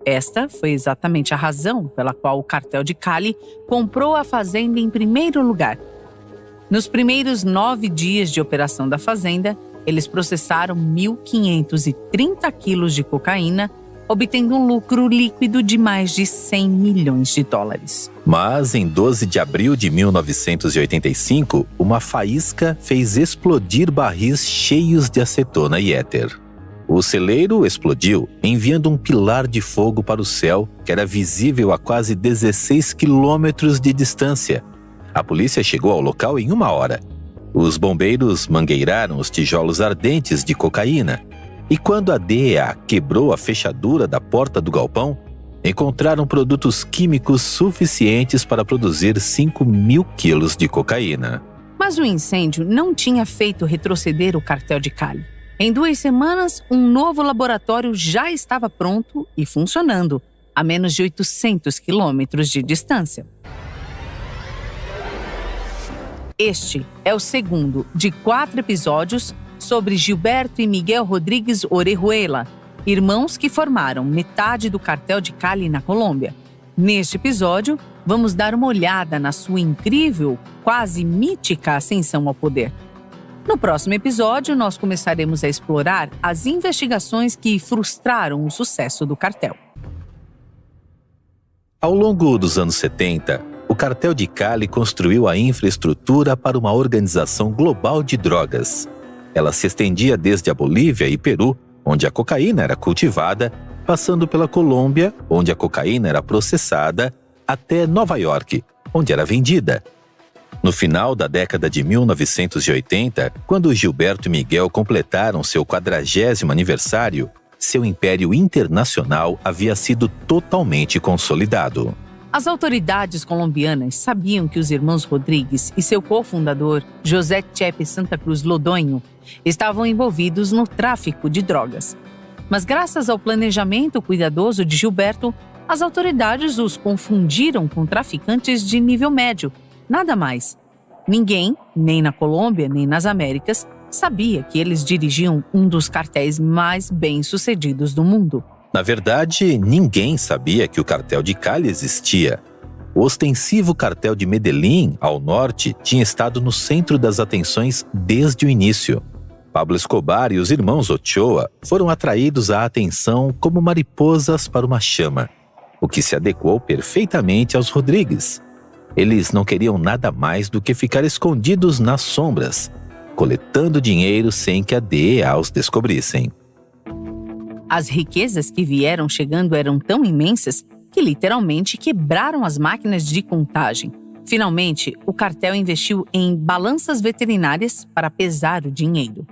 Esta foi exatamente a razão pela qual o cartel de Cali comprou a fazenda em primeiro lugar. Nos primeiros 9 dias de operação da fazenda, eles processaram 1.530 quilos de cocaína, obtendo um lucro líquido de mais de 100 milhões de dólares. Mas em 12 de abril de 1985, uma faísca fez explodir barris cheios de acetona e éter. O celeiro explodiu, enviando um pilar de fogo para o céu, que era visível a quase 16 quilômetros de distância. A polícia chegou ao local em 1 hora. Os bombeiros mangueiraram os tijolos ardentes de cocaína. E quando a DEA quebrou a fechadura da porta do galpão, encontraram produtos químicos suficientes para produzir 5.000 quilos de cocaína. Mas o incêndio não tinha feito retroceder o cartel de Cali. Em 2 semanas, um novo laboratório já estava pronto e funcionando, a menos de 800 quilômetros de distância. Este é o segundo de 4 episódios sobre Gilberto e Miguel Rodríguez Orejuela, irmãos que formaram metade do cartel de Cali na Colômbia. Neste episódio, vamos dar uma olhada na sua incrível, quase mítica ascensão ao poder. No próximo episódio, nós começaremos a explorar as investigações que frustraram o sucesso do cartel. Ao longo dos anos 70, o cartel de Cali construiu a infraestrutura para uma organização global de drogas. Ela se estendia desde a Bolívia e Peru, onde a cocaína era cultivada, passando pela Colômbia, onde a cocaína era processada, até Nova York, onde era vendida. No final da década de 1980, quando Gilberto e Miguel completaram seu 40º aniversário, seu império internacional havia sido totalmente consolidado. As autoridades colombianas sabiam que os irmãos Rodrigues e seu cofundador, José Chepe Santa Cruz Lodonho, estavam envolvidos no tráfico de drogas. Mas graças ao planejamento cuidadoso de Gilberto, as autoridades os confundiram com traficantes de nível médio. Nada mais. Ninguém, nem na Colômbia, nem nas Américas, sabia que eles dirigiam um dos cartéis mais bem-sucedidos do mundo. Na verdade, ninguém sabia que o cartel de Cali existia. O ostensivo cartel de Medellín, ao norte, tinha estado no centro das atenções desde o início. Pablo Escobar e os irmãos Ochoa foram atraídos à atenção como mariposas para uma chama, o que se adequou perfeitamente aos Rodrigues. Eles não queriam nada mais do que ficar escondidos nas sombras, coletando dinheiro sem que a DEA os descobrissem. As riquezas que vieram chegando eram tão imensas que literalmente quebraram as máquinas de contagem. Finalmente, o cartel investiu em balanças veterinárias para pesar o dinheiro.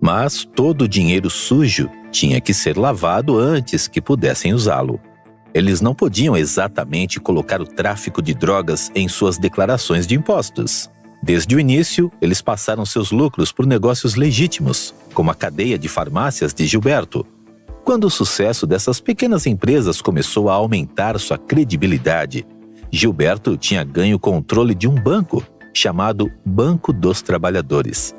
Mas todo o dinheiro sujo tinha que ser lavado antes que pudessem usá-lo. Eles não podiam exatamente colocar o tráfico de drogas em suas declarações de impostos. Desde o início, eles passaram seus lucros por negócios legítimos, como a cadeia de farmácias de Gilberto. Quando o sucesso dessas pequenas empresas começou a aumentar sua credibilidade, Gilberto tinha ganho o controle de um banco, chamado Banco dos Trabalhadores,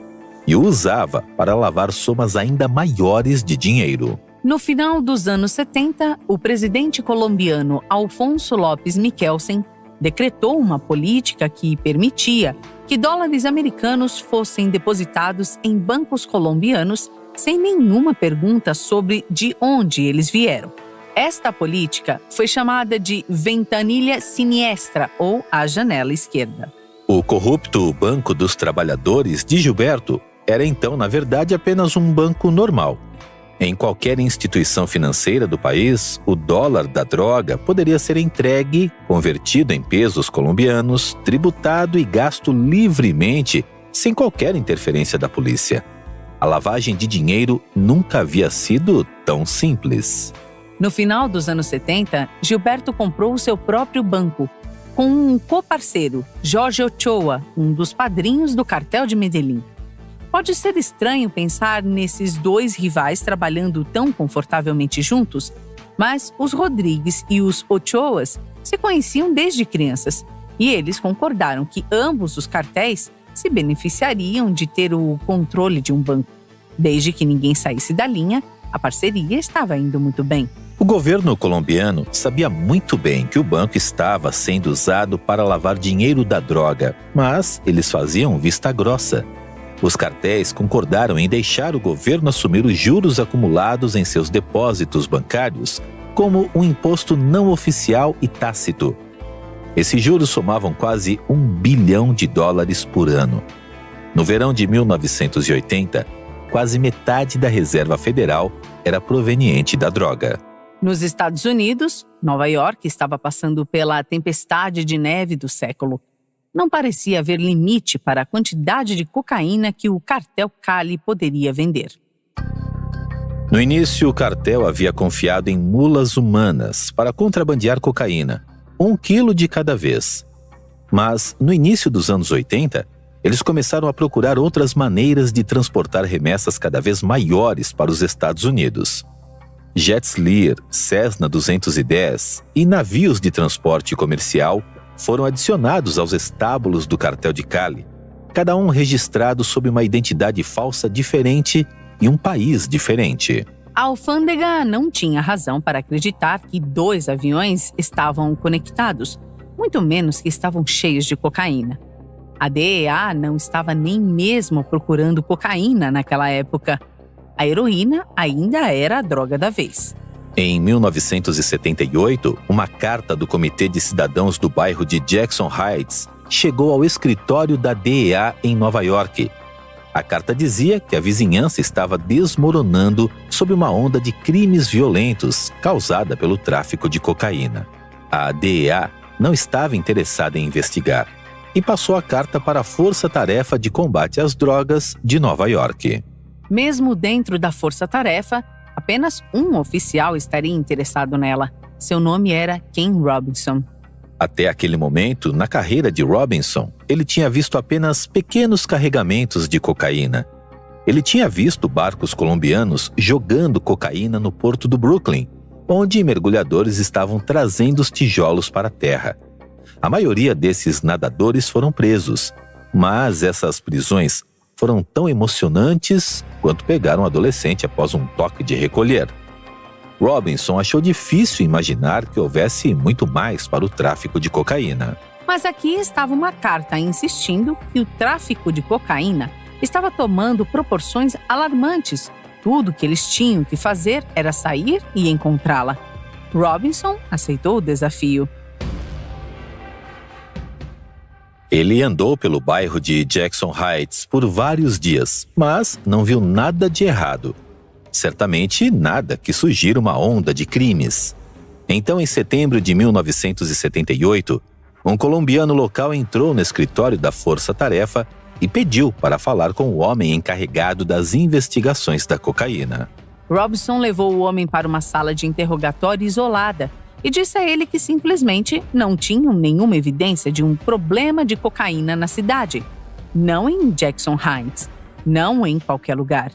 e o usava para lavar somas ainda maiores de dinheiro. No final dos anos 70, o presidente colombiano Alfonso López Miquelsen decretou uma política que permitia que dólares americanos fossem depositados em bancos colombianos sem nenhuma pergunta sobre de onde eles vieram. Esta política foi chamada de Ventanilha Siniestra, ou a janela esquerda. O corrupto Banco dos Trabalhadores de Gilberto era então, na verdade, apenas um banco normal. Em qualquer instituição financeira do país, o dólar da droga poderia ser entregue, convertido em pesos colombianos, tributado e gasto livremente, sem qualquer interferência da polícia. A lavagem de dinheiro nunca havia sido tão simples. No final dos anos 70, Gilberto comprou o seu próprio banco, com um coparceiro, Jorge Ochoa, um dos padrinhos do cartel de Medellín. Pode ser estranho pensar nesses dois rivais trabalhando tão confortavelmente juntos, mas os Rodrigues e os Ochoas se conheciam desde crianças e eles concordaram que ambos os cartéis se beneficiariam de ter o controle de um banco. Desde que ninguém saísse da linha, a parceria estava indo muito bem. O governo colombiano sabia muito bem que o banco estava sendo usado para lavar dinheiro da droga, mas eles faziam vista grossa. Os cartéis concordaram em deixar o governo assumir os juros acumulados em seus depósitos bancários como um imposto não oficial e tácito. Esses juros somavam quase $1 bilhão por ano. No verão de 1980, quase metade da Reserva Federal era proveniente da droga. Nos Estados Unidos, Nova York estava passando pela tempestade de neve do século. Não parecia haver limite para a quantidade de cocaína que o cartel Cali poderia vender. No início, o cartel havia confiado em mulas humanas para contrabandear cocaína, 1 quilo de cada vez. Mas, no início dos anos 80, eles começaram a procurar outras maneiras de transportar remessas cada vez maiores para os Estados Unidos. Jets Lear, Cessna 210 e navios de transporte comercial foram adicionados aos estábulos do cartel de Cali, cada um registrado sob uma identidade falsa diferente e um país diferente. A alfândega não tinha razão para acreditar que 2 aviões estavam conectados, muito menos que estavam cheios de cocaína. A DEA não estava nem mesmo procurando cocaína naquela época. A heroína ainda era a droga da vez. Em 1978, uma carta do Comitê de Cidadãos do bairro de Jackson Heights chegou ao escritório da DEA em Nova York. A carta dizia que a vizinhança estava desmoronando sob uma onda de crimes violentos causada pelo tráfico de cocaína. A DEA não estava interessada em investigar e passou a carta para a Força Tarefa de Combate às Drogas de Nova York. Mesmo dentro da Força Tarefa, apenas um oficial estaria interessado nela. Seu nome era Ken Robinson. Até aquele momento, na carreira de Robinson, ele tinha visto apenas pequenos carregamentos de cocaína. Ele tinha visto barcos colombianos jogando cocaína no porto do Brooklyn, onde mergulhadores estavam trazendo os tijolos para a terra. A maioria desses nadadores foram presos, mas essas prisões foram tão emocionantes quanto pegar um adolescente após um toque de recolher. Robinson achou difícil imaginar que houvesse muito mais para o tráfico de cocaína. Mas aqui estava uma carta insistindo que o tráfico de cocaína estava tomando proporções alarmantes. Tudo que eles tinham que fazer era sair e encontrá-la. Robinson aceitou o desafio. Ele andou pelo bairro de Jackson Heights por vários dias, mas não viu nada de errado. Certamente nada que sugira uma onda de crimes. Então, em setembro de 1978, um colombiano local entrou no escritório da Força Tarefa e pediu para falar com o homem encarregado das investigações da cocaína. Robinson levou o homem para uma sala de interrogatório isolada e disse a ele que simplesmente não tinham nenhuma evidência de um problema de cocaína na cidade. Não em Jackson Heights, não em qualquer lugar.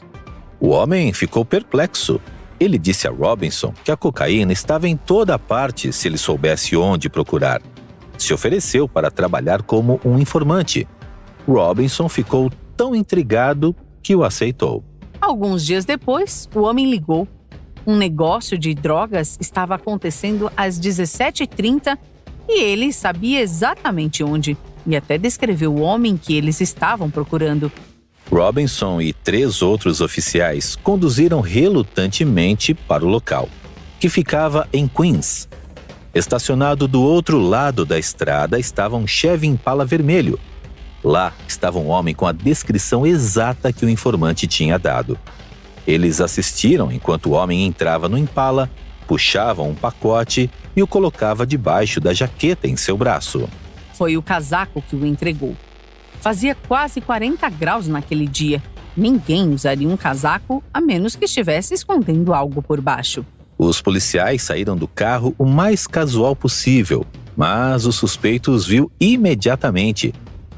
O homem ficou perplexo. Ele disse a Robinson que a cocaína estava em toda parte se ele soubesse onde procurar. Se ofereceu para trabalhar como um informante. Robinson ficou tão intrigado que o aceitou. Alguns dias depois, o homem ligou. Um negócio de drogas estava acontecendo às 17h30 e ele sabia exatamente onde, e até descreveu o homem que eles estavam procurando. Robinson e 3 outros oficiais conduziram relutantemente para o local, que ficava em Queens. Estacionado do outro lado da estrada estava um Chevy Impala vermelho. Lá estava um homem com a descrição exata que o informante tinha dado. Eles assistiram enquanto o homem entrava no Impala, puxava um pacote e o colocava debaixo da jaqueta em seu braço. Foi o casaco que o entregou. Fazia quase 40 graus naquele dia. Ninguém usaria um casaco a menos que estivesse escondendo algo por baixo. Os policiais saíram do carro o mais casual possível, mas o suspeito os viu imediatamente.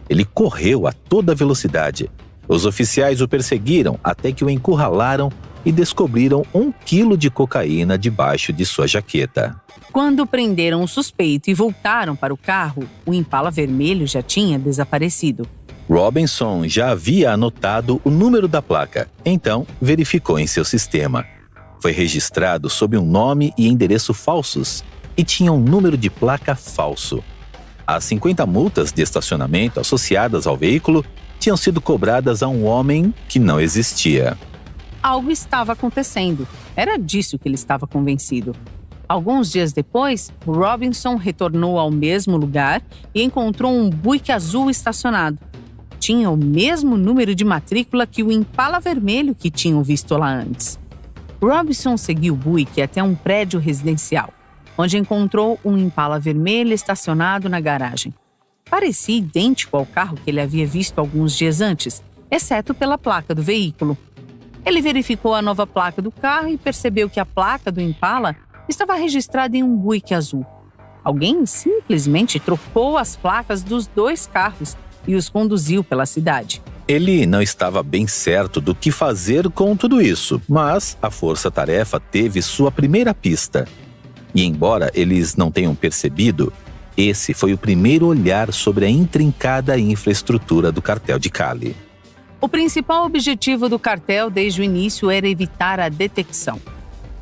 Ele correu a toda velocidade. Os oficiais o perseguiram até que o encurralaram e descobriram 1 quilo de cocaína debaixo de sua jaqueta. Quando prenderam o suspeito e voltaram para o carro, o Impala vermelho já tinha desaparecido. Robinson já havia anotado o número da placa, então verificou em seu sistema. Foi registrado sob um nome e endereço falsos e tinha um número de placa falso. As 50 multas de estacionamento associadas ao veículo tinham sido cobradas a um homem que não existia. Algo estava acontecendo. Era disso que ele estava convencido. Alguns dias depois, Robinson retornou ao mesmo lugar e encontrou um Buick azul estacionado. Tinha o mesmo número de matrícula que o Impala vermelho que tinham visto lá antes. Robinson seguiu o Buick até um prédio residencial, onde encontrou um Impala vermelho estacionado na garagem. Parecia idêntico ao carro que ele havia visto alguns dias antes, exceto pela placa do veículo. Ele verificou a nova placa do carro e percebeu que a placa do Impala estava registrada em um Buick azul. Alguém simplesmente trocou as placas dos 2 carros e os conduziu pela cidade. Ele não estava bem certo do que fazer com tudo isso, mas a força-tarefa teve sua primeira pista. E embora eles não tenham percebido, esse foi o primeiro olhar sobre a intrincada infraestrutura do cartel de Cali. O principal objetivo do cartel desde o início era evitar a detecção.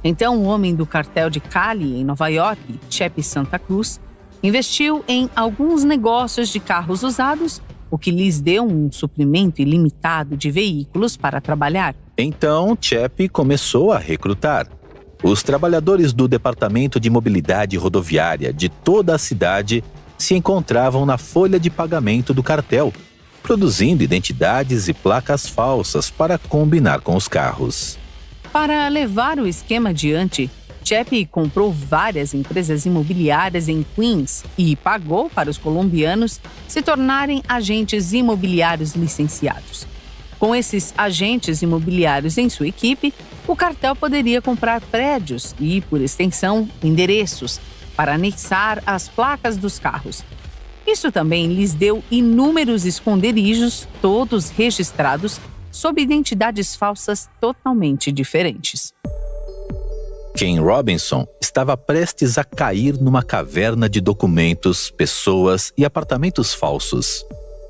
Então, o homem do cartel de Cali, em Nova York, Chepe Santa Cruz, investiu em alguns negócios de carros usados, o que lhes deu um suprimento ilimitado de veículos para trabalhar. Então, Chepe começou a recrutar. Os trabalhadores do Departamento de Mobilidade Rodoviária de toda a cidade se encontravam na folha de pagamento do cartel, produzindo identidades e placas falsas para combinar com os carros. Para levar o esquema adiante, Chepe comprou várias empresas imobiliárias em Queens e pagou para os colombianos se tornarem agentes imobiliários licenciados. Com esses agentes imobiliários em sua equipe, o cartel poderia comprar prédios e, por extensão, endereços para anexar as placas dos carros. Isso também lhes deu inúmeros esconderijos, todos registrados sob identidades falsas totalmente diferentes. Ken Robinson estava prestes a cair numa caverna de documentos, pessoas e apartamentos falsos.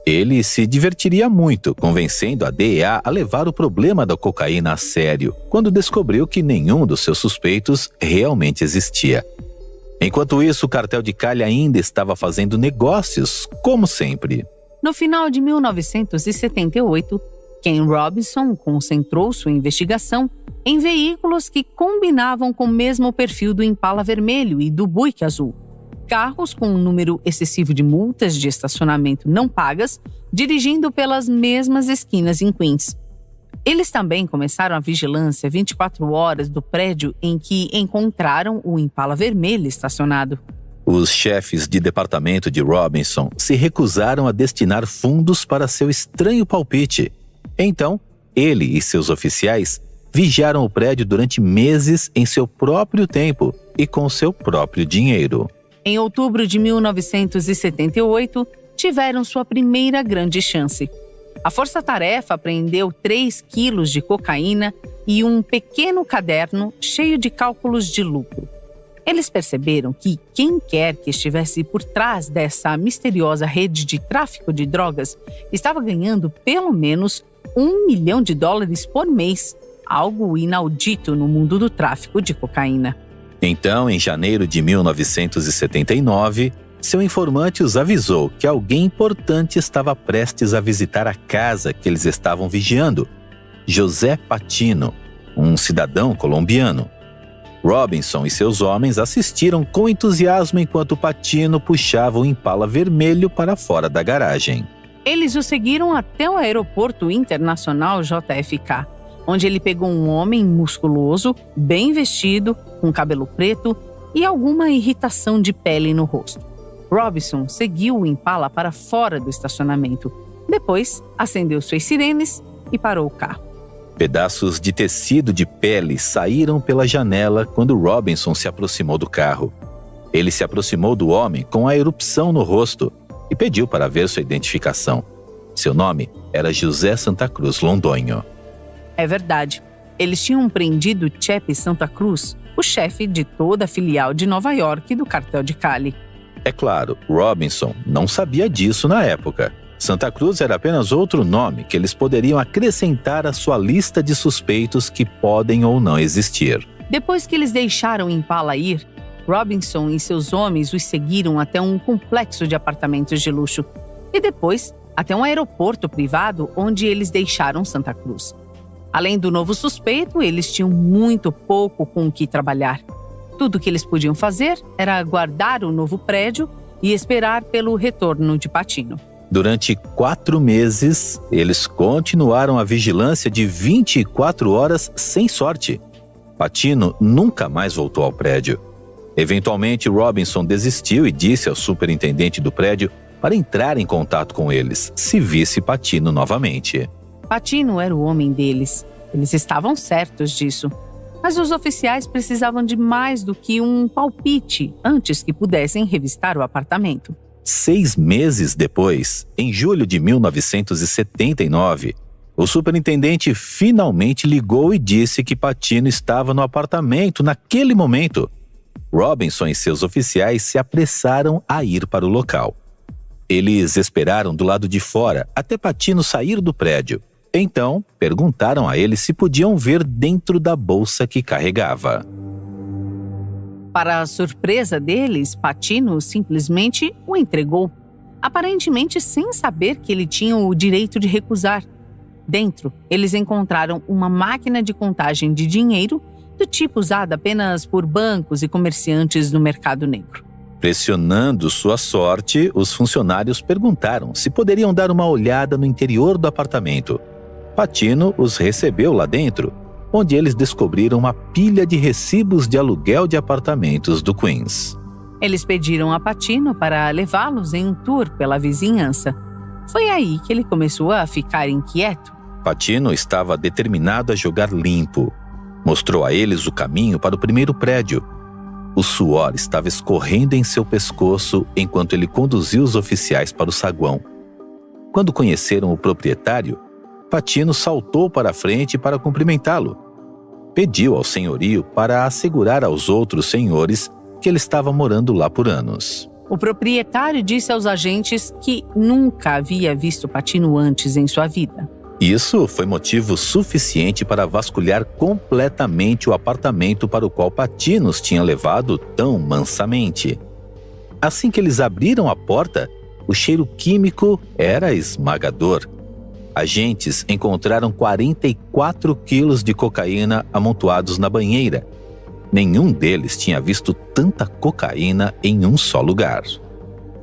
Ele se divertiria muito convencendo a DEA a levar o problema da cocaína a sério, quando descobriu que nenhum dos seus suspeitos realmente existia. Enquanto isso, o cartel de Cali ainda estava fazendo negócios, como sempre. No final de 1978, Ken Robinson concentrou sua investigação em veículos que combinavam com o mesmo perfil do Impala vermelho e do Buick azul. Carros com um número excessivo de multas de estacionamento não pagas, dirigindo pelas mesmas esquinas em Queens. Eles também começaram a vigilância 24 horas do prédio em que encontraram o Impala vermelho estacionado. Os chefes de departamento de Robinson se recusaram a destinar fundos para seu estranho palpite. Então, ele e seus oficiais vigiaram o prédio durante meses em seu próprio tempo e com seu próprio dinheiro. Em outubro de 1978, tiveram sua primeira grande chance. A força-tarefa apreendeu 3 quilos de cocaína e um pequeno caderno cheio de cálculos de lucro. Eles perceberam que quem quer que estivesse por trás dessa misteriosa rede de tráfico de drogas estava ganhando pelo menos $1 milhão por mês, algo inaudito no mundo do tráfico de cocaína. Então, em janeiro de 1979, seu informante os avisou que alguém importante estava prestes a visitar a casa que eles estavam vigiando, José Patino, um cidadão colombiano. Robinson e seus homens assistiram com entusiasmo enquanto Patino puxava o Impala vermelho para fora da garagem. Eles o seguiram até o aeroporto internacional JFK, onde ele pegou um homem musculoso, bem vestido, com cabelo preto e alguma irritação de pele no rosto. Robinson seguiu o Impala para fora do estacionamento. Depois, acendeu suas sirenes e parou o carro. Pedaços de tecido de pele saíram pela janela quando Robinson se aproximou do carro. Ele se aproximou do homem com a erupção no rosto e pediu para ver sua identificação. Seu nome era José Santa Cruz Londonho. É verdade. Eles tinham prendido Chepe Santa Cruz, o chefe de toda a filial de Nova York do cartel de Cali. É claro, Robinson não sabia disso na época. Santa Cruz era apenas outro nome que eles poderiam acrescentar à sua lista de suspeitos que podem ou não existir. Depois que eles deixaram o Impala ir, Robinson e seus homens os seguiram até um complexo de apartamentos de luxo e depois até um aeroporto privado onde eles deixaram Santa Cruz. Além do novo suspeito, eles tinham muito pouco com o que trabalhar. Tudo o que eles podiam fazer era aguardar o novo prédio e esperar pelo retorno de Patino. Durante 4 meses, eles continuaram a vigilância de 24 horas sem sorte. Patino nunca mais voltou ao prédio. Eventualmente, Robinson desistiu e disse ao superintendente do prédio para entrar em contato com eles, se visse Patino novamente. Patino era o homem deles. Eles estavam certos disso. Mas os oficiais precisavam de mais do que um palpite antes que pudessem revistar o apartamento. 6 meses depois, em julho de 1979, o superintendente finalmente ligou e disse que Patino estava no apartamento naquele momento. Robinson e seus oficiais se apressaram a ir para o local. Eles esperaram do lado de fora até Patino sair do prédio. Então, perguntaram a ele se podiam ver dentro da bolsa que carregava. Para a surpresa deles, Patino simplesmente o entregou, aparentemente sem saber que ele tinha o direito de recusar. Dentro, eles encontraram uma máquina de contagem de dinheiro do tipo usada apenas por bancos e comerciantes no mercado negro. Pressionando sua sorte, os funcionários perguntaram se poderiam dar uma olhada no interior do apartamento. Patino os recebeu lá dentro, onde eles descobriram uma pilha de recibos de aluguel de apartamentos do Queens. Eles pediram a Patino para levá-los em um tour pela vizinhança. Foi aí que ele começou a ficar inquieto. Patino estava determinado a jogar limpo. Mostrou a eles o caminho para o primeiro prédio. O suor estava escorrendo em seu pescoço enquanto ele conduziu os oficiais para o saguão. Quando conheceram o proprietário, Patino saltou para a frente para cumprimentá-lo. Pediu ao senhorio para assegurar aos outros senhores que ele estava morando lá por anos. O proprietário disse aos agentes que nunca havia visto Patino antes em sua vida. Isso foi motivo suficiente para vasculhar completamente o apartamento para o qual Patino os tinha levado tão mansamente. Assim que eles abriram a porta, o cheiro químico era esmagador. Agentes encontraram 44 quilos de cocaína amontoados na banheira. Nenhum deles tinha visto tanta cocaína em um só lugar.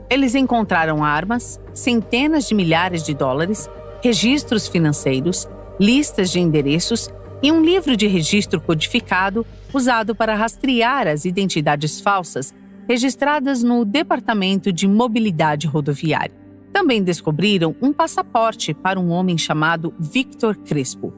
Eles encontraram armas, centenas de milhares de dólares, registros financeiros, listas de endereços e um livro de registro codificado usado para rastrear as identidades falsas registradas no Departamento de Mobilidade Rodoviária. Também descobriram um passaporte para um homem chamado Victor Crespo.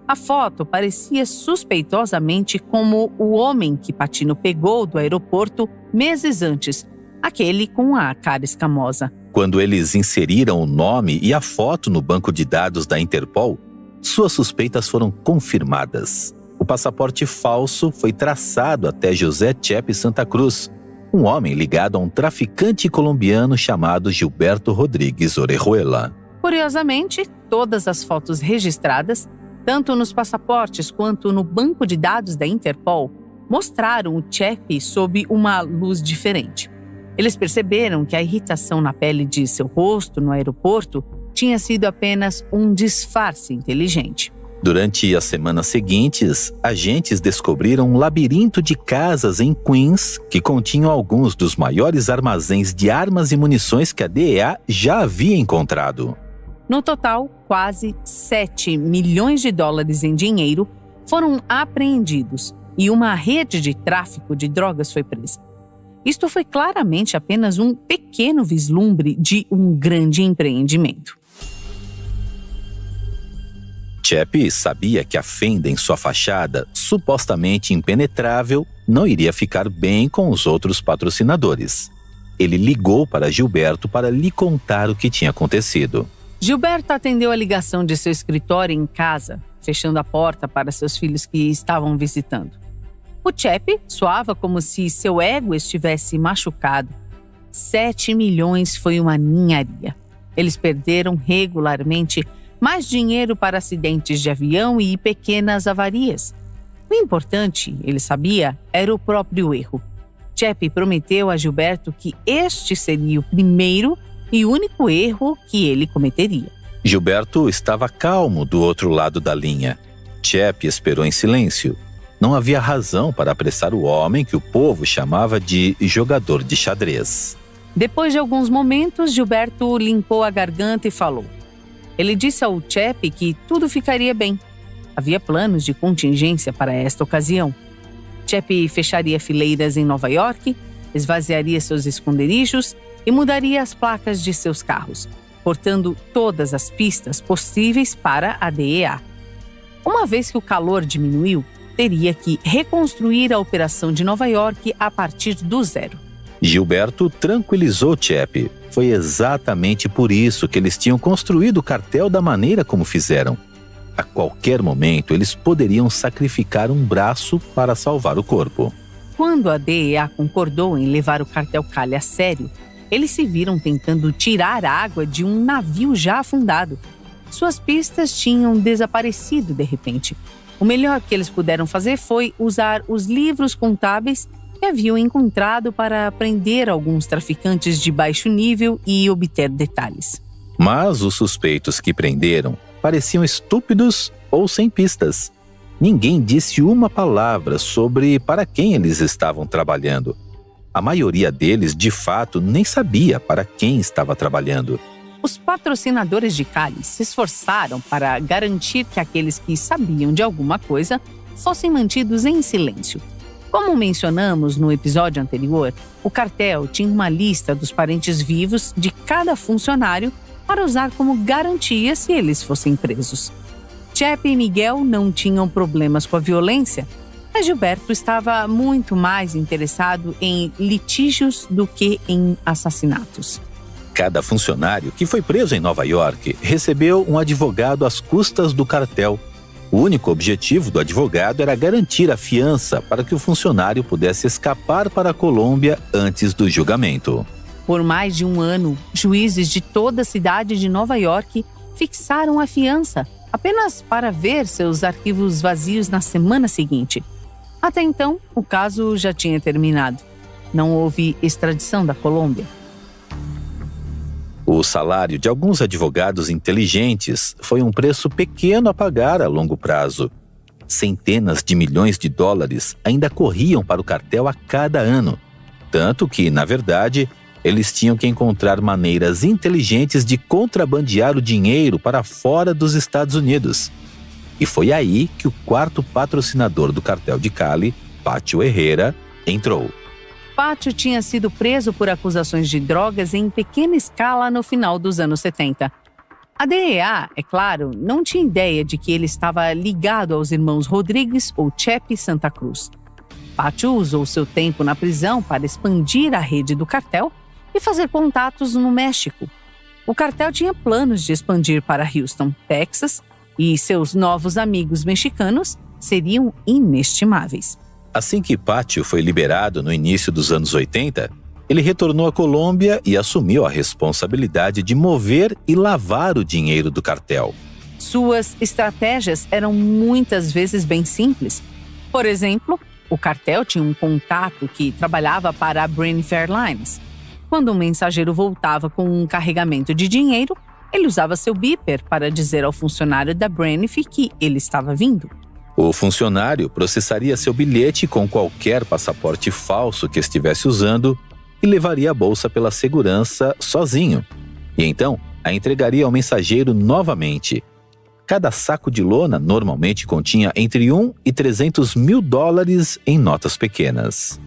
A foto parecia suspeitosamente como o homem que Patino pegou do aeroporto meses antes, aquele com a cara escamosa. Quando eles inseriram o nome e a foto no banco de dados da Interpol, suas suspeitas foram confirmadas. O passaporte falso foi traçado até José Chepe Santa Cruz, um homem ligado a um traficante colombiano chamado Gilberto Rodrigues Orejuela. Curiosamente, todas as fotos registradas, tanto nos passaportes quanto no banco de dados da Interpol, mostraram o Chepe sob uma luz diferente. Eles perceberam que a irritação na pele de seu rosto no aeroporto tinha sido apenas um disfarce inteligente. Durante as semanas seguintes, agentes descobriram um labirinto de casas em Queens que continham alguns dos maiores armazéns de armas e munições que a DEA já havia encontrado. No total, quase 7 milhões de dólares em dinheiro foram apreendidos e uma rede de tráfico de drogas foi presa. Isto foi claramente apenas um pequeno vislumbre de um grande empreendimento. Chepe sabia que a fenda em sua fachada, supostamente impenetrável, não iria ficar bem com os outros patrocinadores. Ele ligou para Gilberto para lhe contar o que tinha acontecido. Gilberto atendeu a ligação de seu escritório em casa, fechando a porta para seus filhos que estavam visitando. O Chepe soava como se seu ego estivesse machucado. 7 milhões foi uma ninharia. Eles perderam regularmente mais dinheiro para acidentes de avião e pequenas avarias. O importante, ele sabia, era o próprio erro. Chepe prometeu a Gilberto que este seria o primeiro e único erro que ele cometeria. Gilberto estava calmo do outro lado da linha. Chepe esperou em silêncio. Não havia razão para apressar o homem que o povo chamava de jogador de xadrez. Depois de alguns momentos, Gilberto limpou a garganta e falou. Ele disse ao Chepe que tudo ficaria bem. Havia planos de contingência para esta ocasião. Chepe fecharia fileiras em Nova York, esvaziaria seus esconderijos e mudaria as placas de seus carros, cortando todas as pistas possíveis para a DEA. Uma vez que o calor diminuiu, teria que reconstruir a operação de Nova York a partir do zero. Gilberto tranquilizou Chepe. Foi exatamente por isso que eles tinham construído o cartel da maneira como fizeram. A qualquer momento, eles poderiam sacrificar um braço para salvar o corpo. Quando a DEA concordou em levar o cartel Cali a sério, eles se viram tentando tirar água de um navio já afundado. Suas pistas tinham desaparecido de repente. O melhor que eles puderam fazer foi usar os livros contábeis que haviam encontrado para prender alguns traficantes de baixo nível e obter detalhes. Mas os suspeitos que prenderam pareciam estúpidos ou sem pistas. Ninguém disse uma palavra sobre para quem eles estavam trabalhando. A maioria deles, de fato, nem sabia para quem estava trabalhando. Os patrocinadores de Cali se esforçaram para garantir que aqueles que sabiam de alguma coisa fossem mantidos em silêncio. Como mencionamos no episódio anterior, o cartel tinha uma lista dos parentes vivos de cada funcionário para usar como garantia se eles fossem presos. Chepe e Miguel não tinham problemas com a violência, mas Gilberto estava muito mais interessado em litígios do que em assassinatos. Cada funcionário que foi preso em Nova York recebeu um advogado às custas do cartel. O único objetivo do advogado era garantir a fiança para que o funcionário pudesse escapar para a Colômbia antes do julgamento. Por mais de um ano, juízes de toda a cidade de Nova York fixaram a fiança, apenas para ver seus arquivos vazios na semana seguinte. Até então, o caso já tinha terminado. Não houve extradição da Colômbia. O salário de alguns advogados inteligentes foi um preço pequeno a pagar a longo prazo. Centenas de milhões de dólares ainda corriam para o cartel a cada ano. Tanto que, na verdade, eles tinham que encontrar maneiras inteligentes de contrabandear o dinheiro para fora dos Estados Unidos. E foi aí que o quarto patrocinador do cartel de Cali, Pátio Herrera, entrou. Pátio tinha sido preso por acusações de drogas em pequena escala no final dos anos 70. A DEA, é claro, não tinha ideia de que ele estava ligado aos irmãos Rodrigues ou Chepe Santa Cruz. Pátio usou seu tempo na prisão para expandir a rede do cartel e fazer contatos no México. O cartel tinha planos de expandir para Houston, Texas, e seus novos amigos mexicanos seriam inestimáveis. Assim que Pátio foi liberado no início dos anos 80, ele retornou à Colômbia e assumiu a responsabilidade de mover e lavar o dinheiro do cartel. Suas estratégias eram muitas vezes bem simples. Por exemplo, o cartel tinha um contato que trabalhava para a Braniff Airlines. Quando um mensageiro voltava com um carregamento de dinheiro, ele usava seu beeper para dizer ao funcionário da Braniff que ele estava vindo. O funcionário processaria seu bilhete com qualquer passaporte falso que estivesse usando e levaria a bolsa pela segurança sozinho. E então, a entregaria ao mensageiro novamente. Cada saco de lona normalmente continha entre 1 e 300 mil dólares em notas pequenas.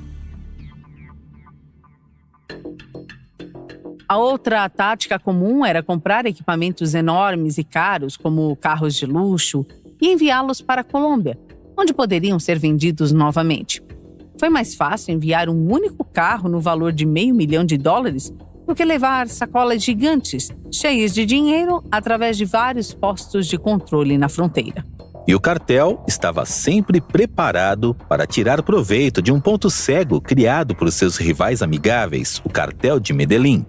A outra tática comum era comprar equipamentos enormes e caros, como carros de luxo, e enviá-los para a Colômbia, onde poderiam ser vendidos novamente. Foi mais fácil enviar um único carro no valor de $500 milhão do que levar sacolas gigantes, cheias de dinheiro, através de vários postos de controle na fronteira. E o cartel estava sempre preparado para tirar proveito de um ponto cego criado por seus rivais amigáveis, o cartel de Medellín.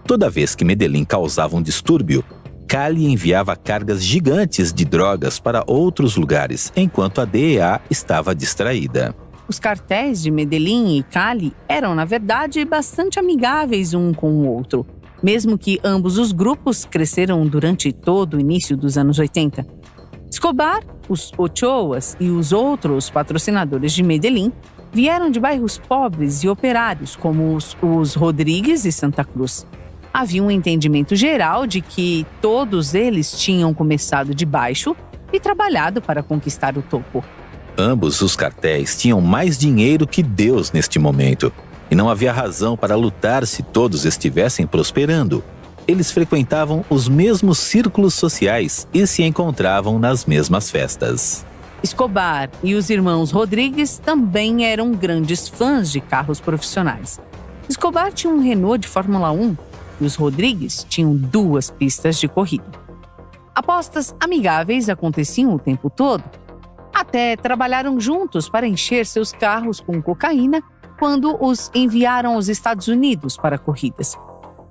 Toda vez que Medellín causava um distúrbio, Cali enviava cargas gigantes de drogas para outros lugares, enquanto a DEA estava distraída. Os cartéis de Medellín e Cali eram, na verdade, bastante amigáveis um com o outro, mesmo que ambos os grupos cresceram durante todo o início dos anos 80. Escobar, os Ochoas e os outros patrocinadores de Medellín vieram de bairros pobres e operários, como os Rodrigues e Santa Cruz. Havia um entendimento geral de que todos eles tinham começado de baixo e trabalhado para conquistar o topo. Ambos os cartéis tinham mais dinheiro que Deus neste momento, e não havia razão para lutar se todos estivessem prosperando. Eles frequentavam os mesmos círculos sociais e se encontravam nas mesmas festas. Escobar e os irmãos Rodrigues também eram grandes fãs de carros profissionais. Escobar tinha um Renault de Fórmula 1 e os Rodrigues tinham 2 pistas de corrida. Apostas amigáveis aconteciam o tempo todo. Até trabalharam juntos para encher seus carros com cocaína quando os enviaram aos Estados Unidos para corridas.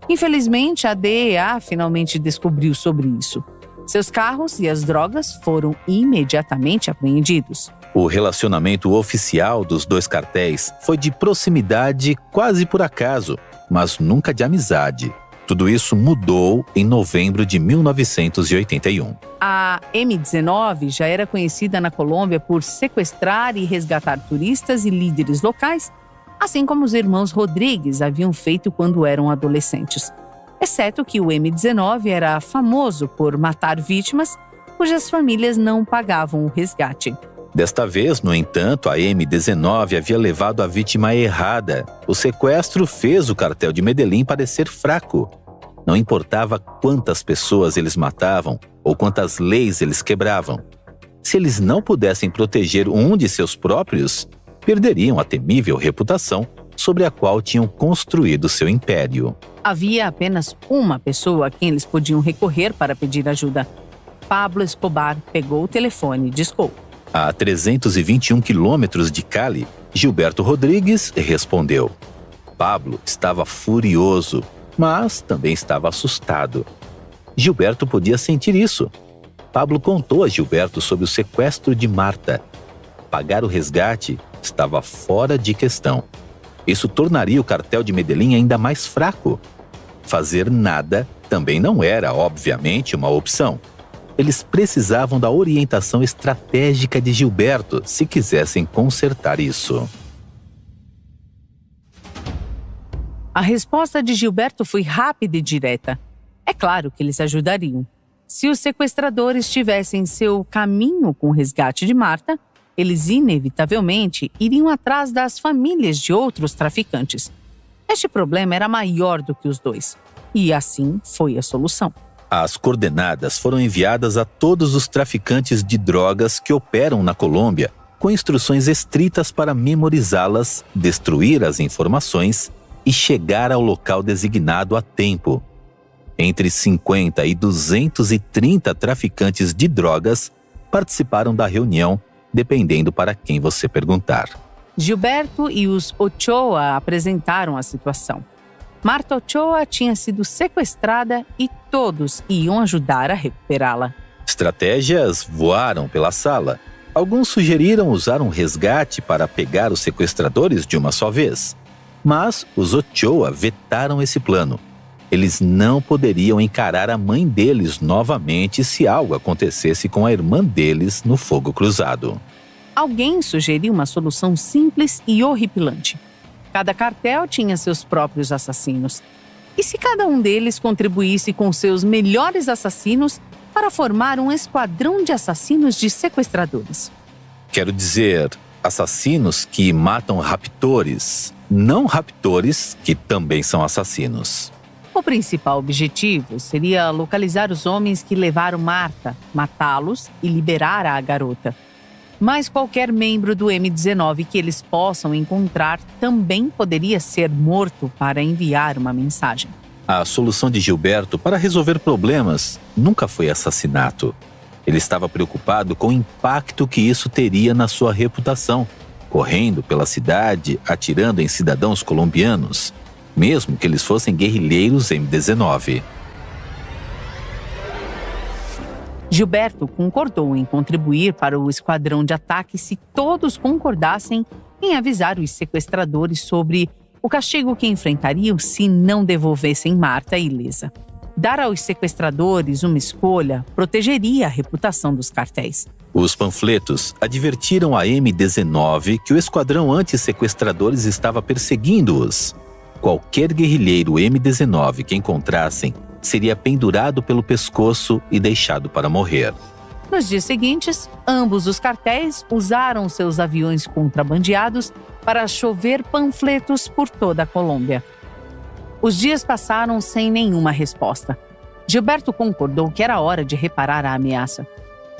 Infelizmente, a DEA finalmente descobriu sobre isso. Seus carros e as drogas foram imediatamente apreendidos. O relacionamento oficial dos 2 cartéis foi de proximidade quase por acaso, mas nunca de amizade. Tudo isso mudou em novembro de 1981. A M-19 já era conhecida na Colômbia por sequestrar e resgatar turistas e líderes locais, assim como os irmãos Rodrigues haviam feito quando eram adolescentes. Exceto que o M-19 era famoso por matar vítimas cujas famílias não pagavam o resgate. Desta vez, no entanto, a M-19 havia levado a vítima errada. O sequestro fez o cartel de Medellín parecer fraco. Não importava quantas pessoas eles matavam ou quantas leis eles quebravam. Se eles não pudessem proteger um de seus próprios, perderiam a temível reputação sobre a qual tinham construído seu império. Havia apenas uma pessoa a quem eles podiam recorrer para pedir ajuda. Pablo Escobar pegou o telefone e discou. A 321 quilômetros de Cali, Gilberto Rodrigues respondeu. Pablo estava furioso, mas também estava assustado. Gilberto podia sentir isso. Pablo contou a Gilberto sobre o sequestro de Marta. Pagar o resgate estava fora de questão. Isso tornaria o cartel de Medellín ainda mais fraco. Fazer nada também não era, obviamente, uma opção. Eles precisavam da orientação estratégica de Gilberto se quisessem consertar isso. A resposta de Gilberto foi rápida e direta. É claro que eles ajudariam. Se os sequestradores tivessem seu caminho com o resgate de Marta, eles inevitavelmente iriam atrás das famílias de outros traficantes. Este problema era maior do que os 2, e assim foi a solução. As coordenadas foram enviadas a todos os traficantes de drogas que operam na Colômbia, com instruções estritas para memorizá-las, destruir as informações e chegar ao local designado a tempo. Entre 50 e 230 traficantes de drogas participaram da reunião, dependendo para quem você perguntar. Gilberto e os Ochoa apresentaram a situação. Marta Ochoa tinha sido sequestrada e todos iam ajudar a recuperá-la. Estratégias voaram pela sala. Alguns sugeriram usar um resgate para pegar os sequestradores de uma só vez. Mas os Ochoa vetaram esse plano. Eles não poderiam encarar a mãe deles novamente se algo acontecesse com a irmã deles no fogo cruzado. Alguém sugeriu uma solução simples e horripilante. Cada cartel tinha seus próprios assassinos. E se cada um deles contribuísse com seus melhores assassinos para formar um esquadrão de assassinos de sequestradores? Quero dizer, assassinos que matam raptores, não raptores que também são assassinos. O principal objetivo seria localizar os homens que levaram Marta, matá-los e liberar a garota. Mas qualquer membro do M19 que eles possam encontrar também poderia ser morto para enviar uma mensagem. A solução de Gilberto para resolver problemas nunca foi assassinato. Ele estava preocupado com o impacto que isso teria na sua reputação, correndo pela cidade, atirando em cidadãos colombianos, mesmo que eles fossem guerrilheiros M19. Gilberto concordou em contribuir para o esquadrão de ataque se todos concordassem em avisar os sequestradores sobre o castigo que enfrentariam se não devolvessem Marta ilesa. Dar aos sequestradores uma escolha protegeria a reputação dos cartéis. Os panfletos advertiram a M19 que o esquadrão anti-sequestradores estava perseguindo-os. Qualquer guerrilheiro M19 que encontrassem seria pendurado pelo pescoço e deixado para morrer. Nos dias seguintes, ambos os cartéis usaram seus aviões contrabandeados para chover panfletos por toda a Colômbia. Os dias passaram sem nenhuma resposta. Gilberto concordou que era hora de reparar a ameaça.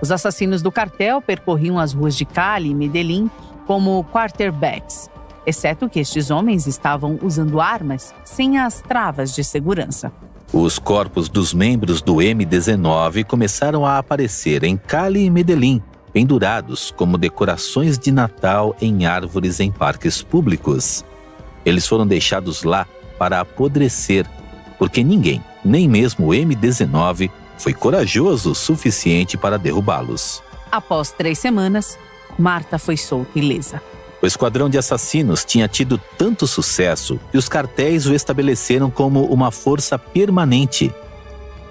Os assassinos do cartel percorriam as ruas de Cali e Medellín como quarterbacks, exceto que estes homens estavam usando armas sem as travas de segurança. Os corpos dos membros do M19 começaram a aparecer em Cali e Medellín, pendurados como decorações de Natal em árvores em parques públicos. Eles foram deixados lá para apodrecer, porque ninguém, nem mesmo o M19, foi corajoso o suficiente para derrubá-los. Após 3 semanas, Marta foi solta ilesa. O esquadrão de assassinos tinha tido tanto sucesso que os cartéis o estabeleceram como uma força permanente.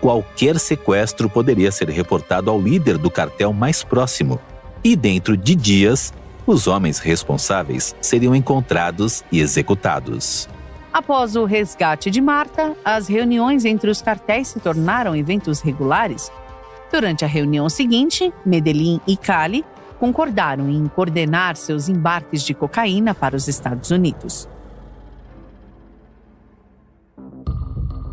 Qualquer sequestro poderia ser reportado ao líder do cartel mais próximo, e dentro de dias, os homens responsáveis seriam encontrados e executados. Após o resgate de Marta, as reuniões entre os cartéis se tornaram eventos regulares. Durante a reunião seguinte, Medellín e Cali concordaram em coordenar seus embarques de cocaína para os Estados Unidos.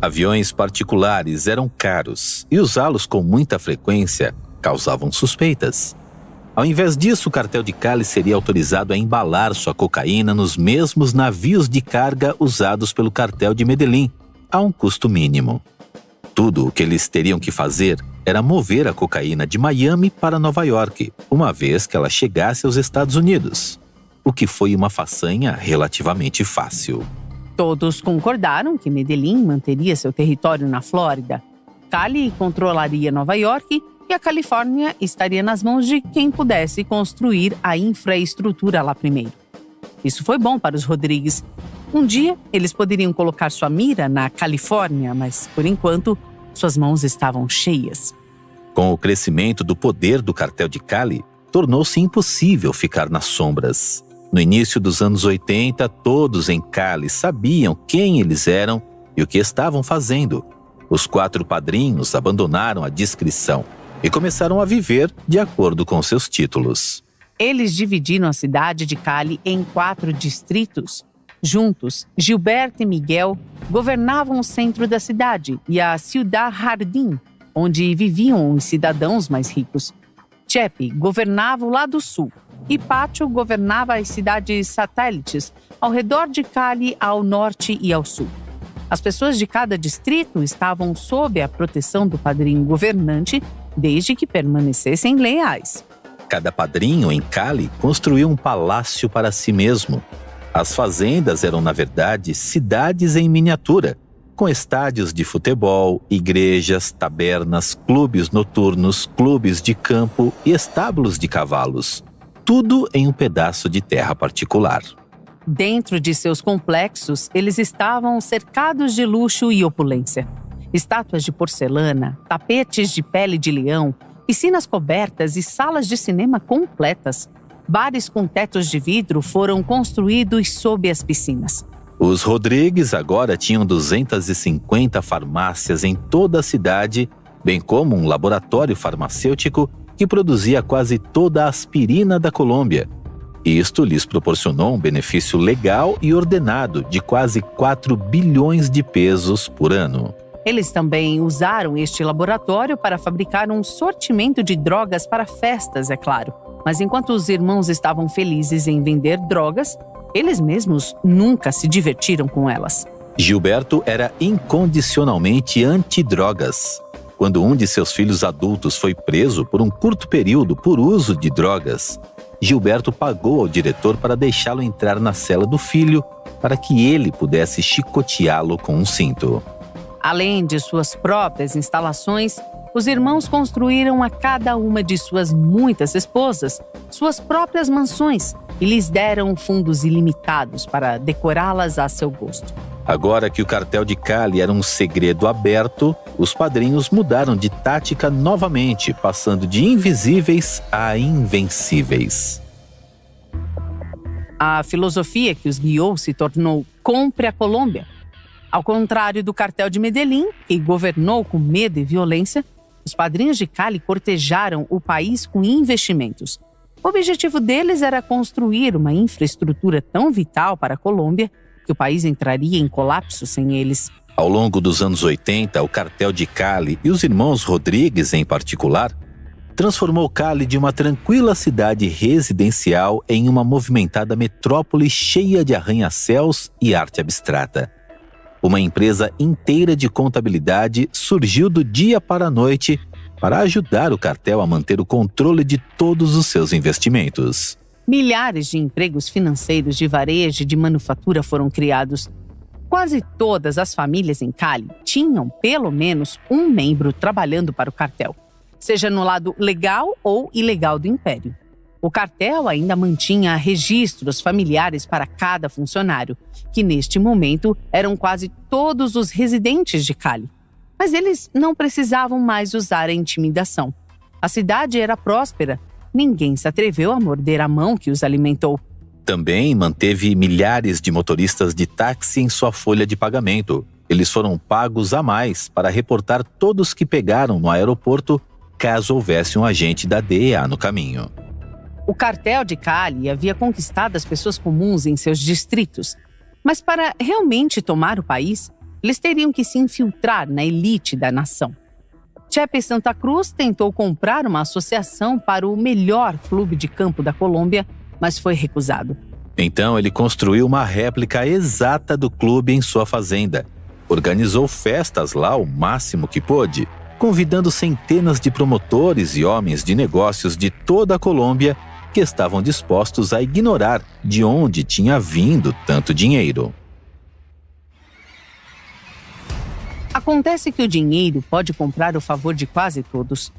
Aviões particulares eram caros e usá-los com muita frequência causavam suspeitas. Ao invés disso, o cartel de Cali seria autorizado a embalar sua cocaína nos mesmos navios de carga usados pelo cartel de Medellín, a um custo mínimo. Tudo o que eles teriam que fazer era mover a cocaína de Miami para Nova York, uma vez que ela chegasse aos Estados Unidos, o que foi uma façanha relativamente fácil. Todos concordaram que Medellín manteria seu território na Flórida, Cali controlaria Nova York e a Califórnia estaria nas mãos de quem pudesse construir a infraestrutura lá primeiro. Isso foi bom para os Rodrigues. Um dia, eles poderiam colocar sua mira na Califórnia, mas, por enquanto, suas mãos estavam cheias. Com o crescimento do poder do cartel de Cali, tornou-se impossível ficar nas sombras. No início dos anos 80, todos em Cali sabiam quem eles eram e o que estavam fazendo. Os 4 padrinhos abandonaram a discrição e começaram a viver de acordo com seus títulos. Eles dividiram a cidade de Cali em 4 distritos. Juntos, Gilberto e Miguel governavam o centro da cidade e a Ciudad Jardín, onde viviam os cidadãos mais ricos. Chepe governava o lado sul e Pacho governava as cidades satélites ao redor de Cali, ao norte e ao sul. As pessoas de cada distrito estavam sob a proteção do padrinho governante, desde que permanecessem leais. Cada padrinho em Cali construiu um palácio para si mesmo. As fazendas eram, na verdade, cidades em miniatura, com estádios de futebol, igrejas, tabernas, clubes noturnos, clubes de campo e estábulos de cavalos. Tudo em um pedaço de terra particular. Dentro de seus complexos, eles estavam cercados de luxo e opulência. Estátuas de porcelana, tapetes de pele de leão, piscinas cobertas e salas de cinema completas. Bares com tetos de vidro foram construídos sob as piscinas. Os Rodrigues agora tinham 250 farmácias em toda a cidade, bem como um laboratório farmacêutico que produzia quase toda a aspirina da Colômbia. Isto lhes proporcionou um benefício legal e ordenado de quase 4 bilhões de pesos por ano. Eles também usaram este laboratório para fabricar um sortimento de drogas para festas, é claro. Mas enquanto os irmãos estavam felizes em vender drogas, eles mesmos nunca se divertiram com elas. Gilberto era incondicionalmente antidrogas. Quando um de seus filhos adultos foi preso por um curto período por uso de drogas, Gilberto pagou ao diretor para deixá-lo entrar na cela do filho para que ele pudesse chicoteá-lo com um cinto. Além de suas próprias instalações, os irmãos construíram a cada uma de suas muitas esposas suas próprias mansões e lhes deram fundos ilimitados para decorá-las a seu gosto. Agora que o cartel de Cali era um segredo aberto, os padrinhos mudaram de tática novamente, passando de invisíveis a invencíveis. A filosofia que os guiou se tornou "compre a Colômbia". Ao contrário do cartel de Medellín, que governou com medo e violência, os padrinhos de Cali cortejaram o país com investimentos. O objetivo deles era construir uma infraestrutura tão vital para a Colômbia que o país entraria em colapso sem eles. Ao longo dos anos 80, o cartel de Cali e os irmãos Rodrigues, em particular, transformou Cali de uma tranquila cidade residencial em uma movimentada metrópole cheia de arranha-céus e arte abstrata. Uma empresa inteira de contabilidade surgiu do dia para a noite para ajudar o cartel a manter o controle de todos os seus investimentos. Milhares de empregos financeiros de varejo e de manufatura foram criados. Quase todas as famílias em Cali tinham pelo menos um membro trabalhando para o cartel, seja no lado legal ou ilegal do império. O cartel ainda mantinha registros familiares para cada funcionário, que neste momento eram quase todos os residentes de Cali. Mas eles não precisavam mais usar a intimidação. A cidade era próspera. Ninguém se atreveu a morder a mão que os alimentou. Também manteve milhares de motoristas de táxi em sua folha de pagamento. Eles foram pagos a mais para reportar todos que pegaram no aeroporto, caso houvesse um agente da DEA no caminho. O cartel de Cali havia conquistado as pessoas comuns em seus distritos. Mas para realmente tomar o país, eles teriam que se infiltrar na elite da nação. Chepe Santa Cruz tentou comprar uma associação para o melhor clube de campo da Colômbia, mas foi recusado. Então ele construiu uma réplica exata do clube em sua fazenda. Organizou festas lá o máximo que pôde, convidando centenas de promotores e homens de negócios de toda a Colômbia que estavam dispostos a ignorar de onde tinha vindo tanto dinheiro. Acontece que o dinheiro pode comprar o favor de quase todos.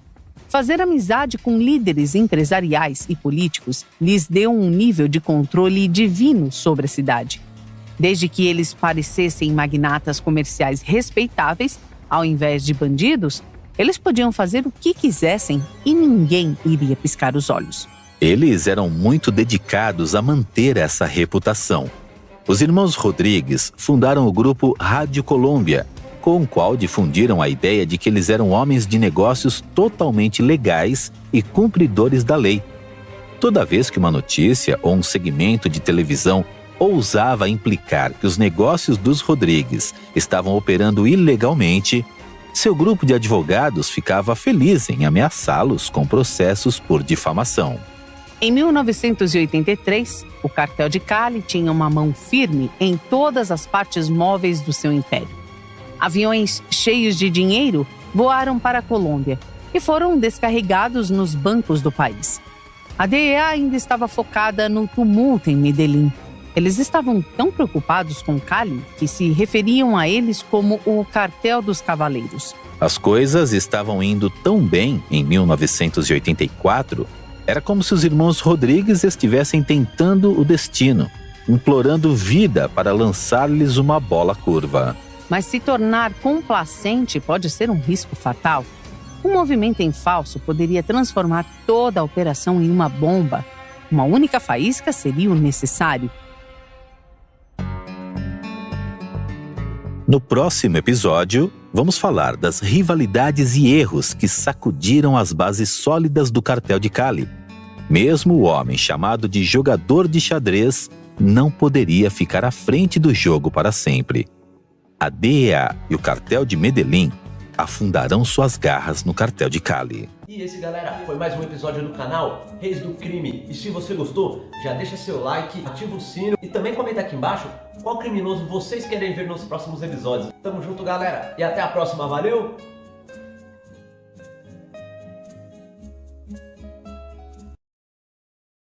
Fazer amizade com líderes empresariais e políticos lhes deu um nível de controle divino sobre a cidade. Desde que eles parecessem magnatas comerciais respeitáveis, ao invés de bandidos, eles podiam fazer o que quisessem e ninguém iria piscar os olhos. Eles eram muito dedicados a manter essa reputação. Os irmãos Rodrigues fundaram o grupo Rádio Colômbia, com o qual difundiram a ideia de que eles eram homens de negócios totalmente legais e cumpridores da lei. Toda vez que uma notícia ou um segmento de televisão ousava implicar que os negócios dos Rodrigues estavam operando ilegalmente, seu grupo de advogados ficava feliz em ameaçá-los com processos por difamação. Em 1983, o cartel de Cali tinha uma mão firme em todas as partes móveis do seu império. Aviões cheios de dinheiro voaram para a Colômbia e foram descarregados nos bancos do país. A DEA ainda estava focada no tumulto em Medellín. Eles estavam tão preocupados com Cali que se referiam a eles como o cartel dos cavaleiros. As coisas estavam indo tão bem em 1984, era como se os irmãos Rodrigues estivessem tentando o destino, implorando vida para lançar-lhes uma bola curva. Mas se tornar complacente pode ser um risco fatal. Um movimento em falso poderia transformar toda a operação em uma bomba. Uma única faísca seria o necessário. No próximo episódio, vamos falar das rivalidades e erros que sacudiram as bases sólidas do cartel de Cali. Mesmo o homem chamado de jogador de xadrez não poderia ficar à frente do jogo para sempre. A DEA e o cartel de Medellín afundarão suas garras no cartel de Cali. E esse, galera, foi mais um episódio do canal Reis do Crime. E se você gostou, já deixa seu like, ativa o sino e também comenta aqui embaixo qual criminoso vocês querem ver nos próximos episódios. Tamo junto, galera, e até a próxima. Valeu!